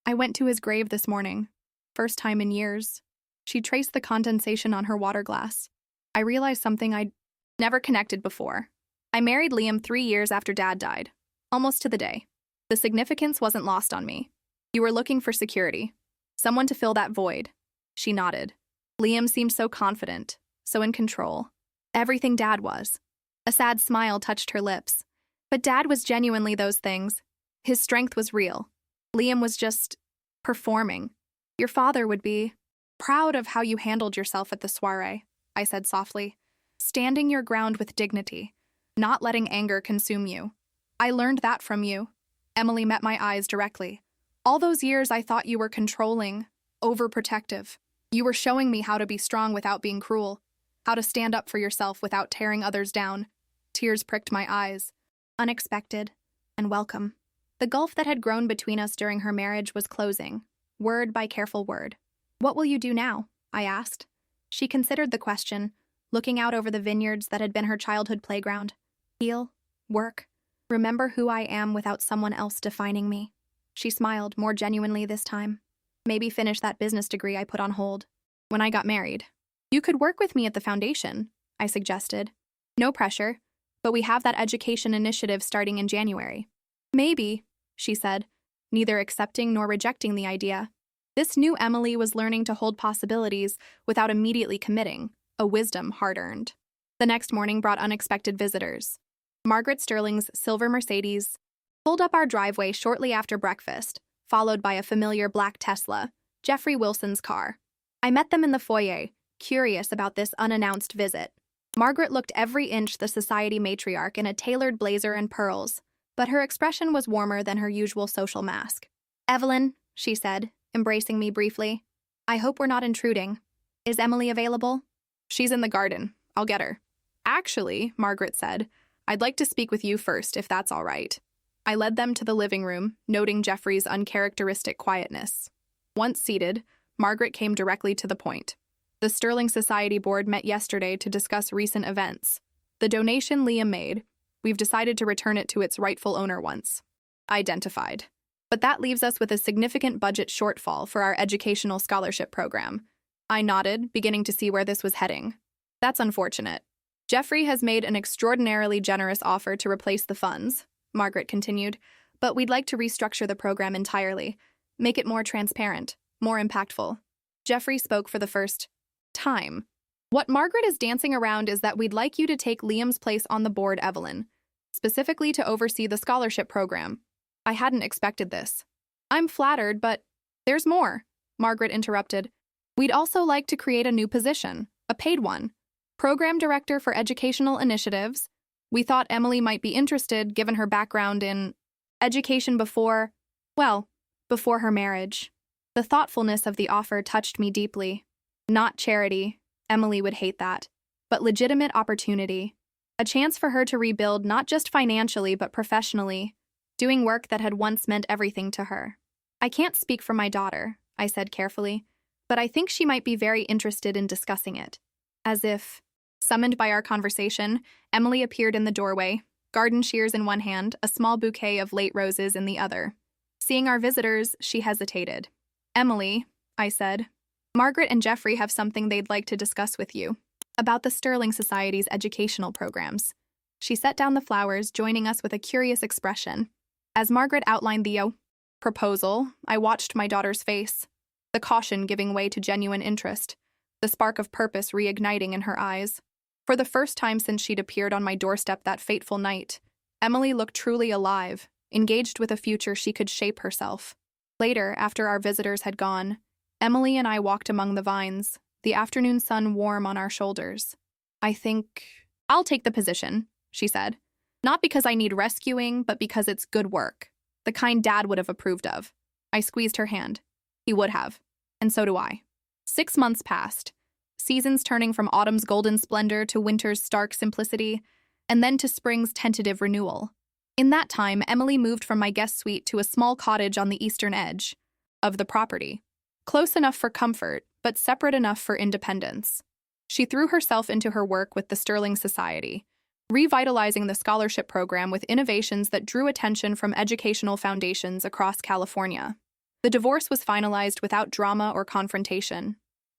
Speaker 1: I went to his grave this morning. First time in years. She traced the condensation on her water glass. I realized something I'd never connected before. I married Liam 3 years after Dad died. Almost to the day. The significance wasn't lost on me. You were looking for security. Someone to fill that void. She nodded. Liam seemed so confident, so in control. Everything Dad was. A sad smile touched her lips. But Dad was genuinely those things. His strength was real. Liam was just performing. Your father would be proud of how you handled yourself at the soiree, I said softly. Standing your ground with dignity, not letting anger consume you. I learned that from you. Emily met my eyes directly. All those years I thought you were controlling, overprotective. You were showing me how to be strong without being cruel, how to stand up for yourself without tearing others down. Tears pricked my eyes. Unexpected and welcome. The gulf that had grown between us during her marriage was closing, word by careful word. What will you do now? I asked. She considered the question, looking out over the vineyards that had been her childhood playground. Heal, work, remember who I am without someone else defining me. She smiled, more genuinely this time. Maybe finish that business degree I put on hold. When I got married. You could work with me at the foundation, I suggested. No pressure, but we have that education initiative starting in January. Maybe, she said, neither accepting nor rejecting the idea. This new Emily was learning to hold possibilities without immediately committing, a wisdom hard-earned. The next morning brought unexpected visitors. Margaret Sterling's silver Mercedes pulled up our driveway shortly after breakfast, followed by a familiar black Tesla, Jeffrey Wilson's car. I met them in the foyer, curious about this unannounced visit. Margaret looked every inch the society matriarch in a tailored blazer and pearls, but her expression was warmer than her usual social mask. Evelyn, she said, embracing me briefly. I hope we're not intruding. Is Emily available? She's in the garden. I'll get her. Actually, Margaret said, I'd like to speak with you first, if that's all right. I led them to the living room, noting Jeffrey's uncharacteristic quietness. Once seated, Margaret came directly to the point. The Sterling Society Board met yesterday to discuss recent events. The donation Liam made, we've decided to return it to its rightful owner once identified. But that leaves us with a significant budget shortfall for our educational scholarship program. I nodded, beginning to see where this was heading. That's unfortunate. Jeffrey has made an extraordinarily generous offer to replace the funds, Margaret continued, but we'd like to restructure the program entirely, make it more transparent, more impactful. Jeffrey spoke for the first time. What Margaret is dancing around is that we'd like you to take Liam's place on the board, Evelyn, specifically to oversee the scholarship program. I hadn't expected this. I'm flattered, but there's more, Margaret interrupted. We'd also like to create a new position, a paid one, Program Director for Educational Initiatives. We thought Emily might be interested given her background in education before her marriage. The thoughtfulness of the offer touched me deeply. Not charity, Emily would hate that, but legitimate opportunity. A chance for her to rebuild not just financially but professionally, doing work that had once meant everything to her. I can't speak for my daughter, I said carefully, but I think she might be very interested in discussing it. As if, summoned by our conversation, Emily appeared in the doorway, garden shears in one hand, a small bouquet of late roses in the other. Seeing our visitors, she hesitated. Emily, I said, Margaret and Jeffrey have something they'd like to discuss with you about the Sterling Society's educational programs. She set down the flowers, joining us with a curious expression. As Margaret outlined the proposal, I watched my daughter's face, the caution giving way to genuine interest, the spark of purpose reigniting in her eyes. For the first time since she'd appeared on my doorstep that fateful night, Emily looked truly alive, engaged with a future she could shape herself. Later, after our visitors had gone, Emily and I walked among the vines, the afternoon sun warm on our shoulders. "I think I'll take the position," she said. "Not because I need rescuing, but because it's good work. The kind Dad would have approved of." I squeezed her hand. He would have. And so do I. 6 months passed, seasons turning from autumn's golden splendor to winter's stark simplicity, and then to spring's tentative renewal. In that time, Emily moved from my guest suite to a small cottage on the eastern edge of the property. Close enough for comfort, but separate enough for independence. She threw herself into her work with the Sterling Society, revitalizing the scholarship program with innovations that drew attention from educational foundations across California. The divorce was finalized without drama or confrontation.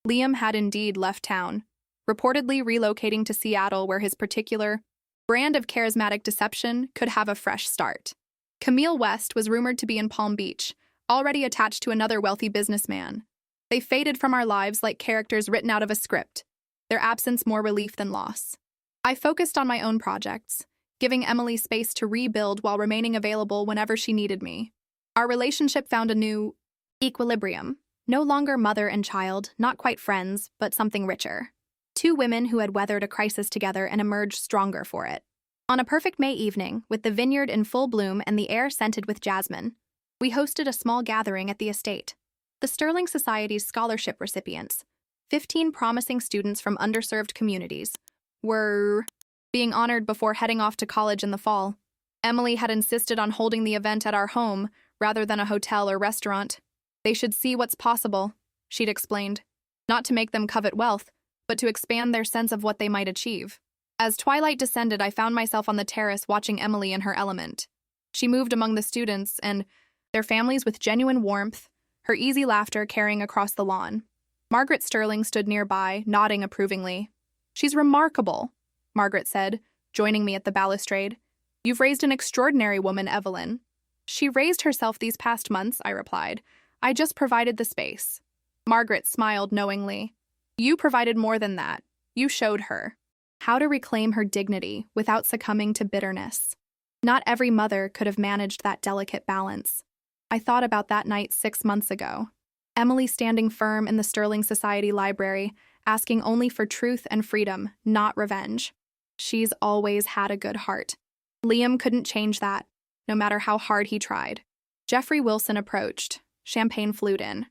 Speaker 1: Liam had indeed left town, reportedly relocating to Seattle, where his particular brand of charismatic deception could have a fresh start. Camille West was rumored to be in Palm Beach, already attached to another wealthy businessman. They faded from our lives like characters written out of a script, their absence more relief than loss. I focused on my own projects, giving Emily space to rebuild while remaining available whenever she needed me. Our relationship found a new equilibrium. No longer mother and child, not quite friends, but something richer. Two women who had weathered a crisis together and emerged stronger for it. On a perfect May evening, with the vineyard in full bloom and the air scented with jasmine, we hosted a small gathering at the estate. The Sterling Society's scholarship recipients, 15 promising students from underserved communities, were being honored before heading off to college in the fall. Emily had insisted on holding the event at our home rather than a hotel or restaurant. "They should see what's possible," she'd explained. "Not to make them covet wealth, but to expand their sense of what they might achieve." As twilight descended, I found myself on the terrace watching Emily in her element. She moved among the students and their families with genuine warmth, her easy laughter carrying across the lawn. Margaret Sterling stood nearby, nodding approvingly. "She's remarkable," Margaret said, joining me at the balustrade. "You've raised an extraordinary woman, Evelyn." "She raised herself these past months," I replied. "I just provided the space." Margaret smiled knowingly. "You provided more than that. You showed her how to reclaim her dignity without succumbing to bitterness. Not every mother could have managed that delicate balance." I thought about that night 6 months ago. Emily standing firm in the Sterling Society library, asking only for truth and freedom, not revenge. She's always had a good heart. Liam couldn't change that, no matter how hard he tried. Jeffrey Wilson approached, champagne flute in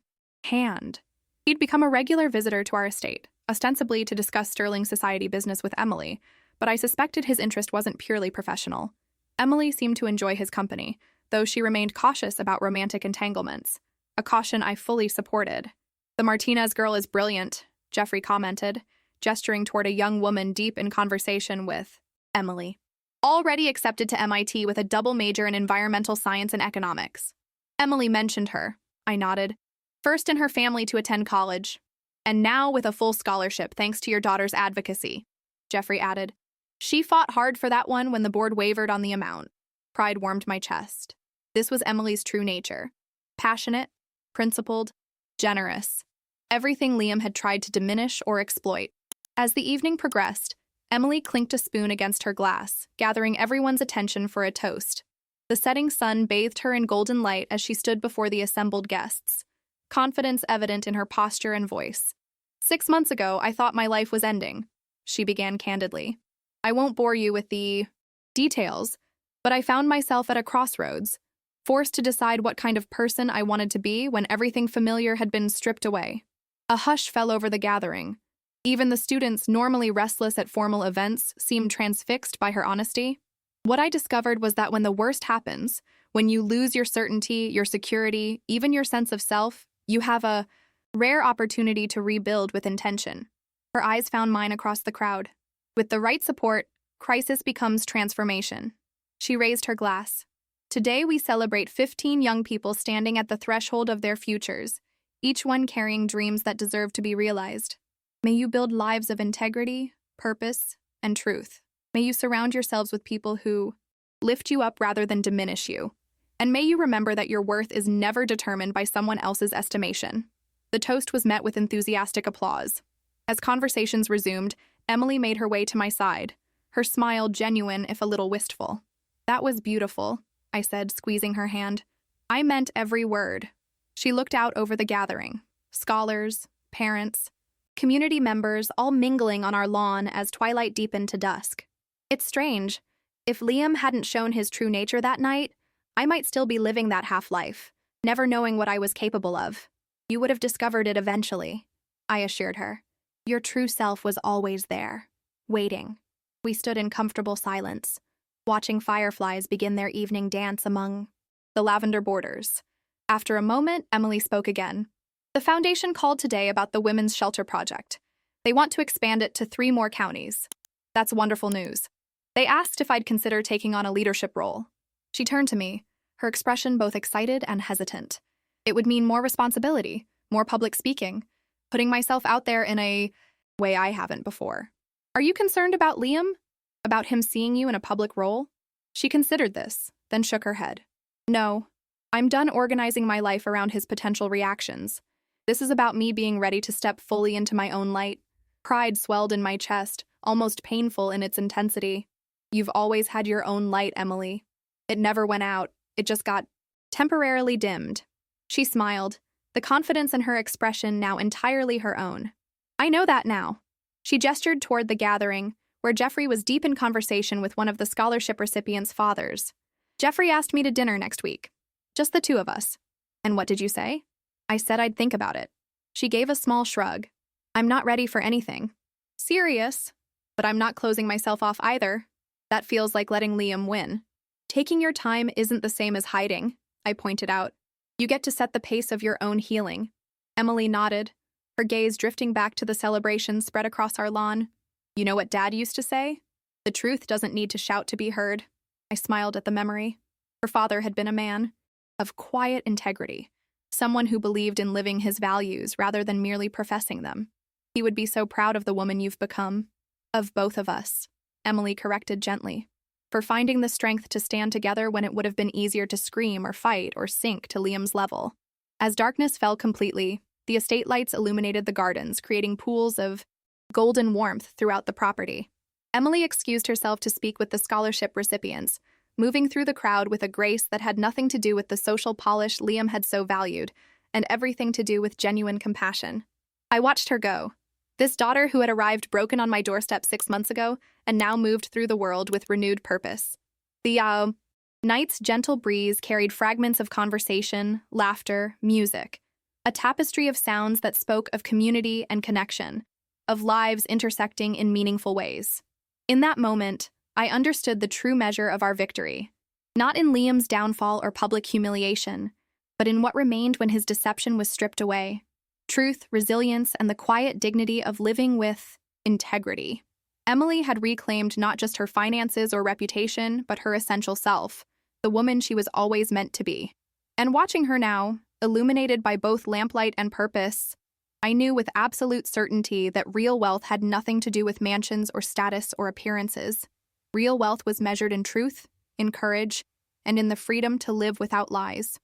Speaker 1: hand. He'd become a regular visitor to our estate, ostensibly to discuss Sterling Society business with Emily, but I suspected his interest wasn't purely professional. Emily seemed to enjoy his company, though she remained cautious about romantic entanglements, a caution I fully supported. "The Martinez girl is brilliant," Jeffrey commented, gesturing toward a young woman deep in conversation with Emily. "Already accepted to MIT with a double major in environmental science and economics." Emily mentioned her. I nodded. "First in her family to attend college. And now with a full scholarship thanks to your daughter's advocacy," Jeffrey added. "She fought hard for that one when the board wavered on the amount." Pride warmed my chest. This was Emily's true nature. Passionate, principled, generous. Everything Liam had tried to diminish or exploit. As the evening progressed, Emily clinked a spoon against her glass, gathering everyone's attention for a toast. The setting sun bathed her in golden light as she stood before the assembled guests, confidence evident in her posture and voice. 6 months ago, I thought my life was ending," she began candidly. "I won't bore you with the details, but I found myself at a crossroads, forced to decide what kind of person I wanted to be when everything familiar had been stripped away." A hush fell over the gathering. Even the students, normally restless at formal events, seemed transfixed by her honesty. What I discovered was that when the worst happens, when you lose your certainty, your security, even your sense of self, you have a rare opportunity to rebuild with intention. Her eyes found mine across the crowd. With the right support, crisis becomes transformation. She raised her glass. "Today we celebrate 15 young people standing at the threshold of their futures, each one carrying dreams that deserve to be realized. May you build lives of integrity, purpose, and truth. May you surround yourselves with people who lift you up rather than diminish you. And may you remember that your worth is never determined by someone else's estimation." The toast was met with enthusiastic applause. As conversations resumed, Emily made her way to my side, her smile genuine if a little wistful. "That was beautiful," I said, squeezing her hand. "I meant every word." She looked out over the gathering. Scholars, parents, community members all mingling on our lawn as twilight deepened to dusk. It's strange. If Liam hadn't shown his true nature that night, I might still be living that half-life, never knowing what I was capable of. You would have discovered it eventually, I assured her. Your true self was always there, waiting. We stood in comfortable silence, watching fireflies begin their evening dance among the lavender borders. After a moment, Emily spoke again. The foundation called today about the Women's Shelter Project. They want to expand it to 3 more counties. That's wonderful news. They asked if I'd consider taking on a leadership role. She turned to me, her expression both excited and hesitant. It would mean more responsibility, more public speaking, putting myself out there in a way I haven't before. Are you concerned about Liam? About him seeing you in a public role? She considered this, then shook her head. No, I'm done organizing my life around his potential reactions. This is about me being ready to step fully into my own light. Pride swelled in my chest, almost painful in its intensity. You've always had your own light, Emily. It never went out. It just got temporarily dimmed. She smiled, the confidence in her expression now entirely her own. I know that now. She gestured toward the gathering, where Jeffrey was deep in conversation with one of the scholarship recipients' fathers. Jeffrey asked me to dinner next week. Just the 2 of us. And what did you say? I said I'd think about it. She gave a small shrug. I'm not ready for anything. Serious. But I'm not closing myself off either. That feels like letting Liam win. Taking your time isn't the same as hiding, I pointed out. You get to set the pace of your own healing. Emily nodded, her gaze drifting back to the celebration spread across our lawn. You know what Dad used to say? The truth doesn't need to shout to be heard. I smiled at the memory. Her father had been a man of quiet integrity, someone who believed in living his values rather than merely professing them. He would be so proud of the woman you've become. Of both of us, Emily corrected gently, for finding the strength to stand together when it would have been easier to scream or fight or sink to Liam's level. As darkness fell completely, the estate lights illuminated the gardens, creating pools of golden warmth throughout the property. Emily excused herself to speak with the scholarship recipients, moving through the crowd with a grace that had nothing to do with the social polish Liam had so valued, and everything to do with genuine compassion. I watched her go. This daughter who had arrived broken on my doorstep 6 months ago and now moved through the world with renewed purpose. The night's gentle breeze carried fragments of conversation, laughter, music, a tapestry of sounds that spoke of community and connection, of lives intersecting in meaningful ways. In that moment, I understood the true measure of our victory, not in Liam's downfall or public humiliation, but in what remained when his deception was stripped away. Truth, resilience, and the quiet dignity of living with integrity. Emily had reclaimed not just her finances or reputation, but her essential self, the woman she was always meant to be. And watching her now, illuminated by both lamplight and purpose, I knew with absolute certainty that real wealth had nothing to do with mansions or status or appearances. Real wealth was measured in truth, in courage, and in the freedom to live without lies.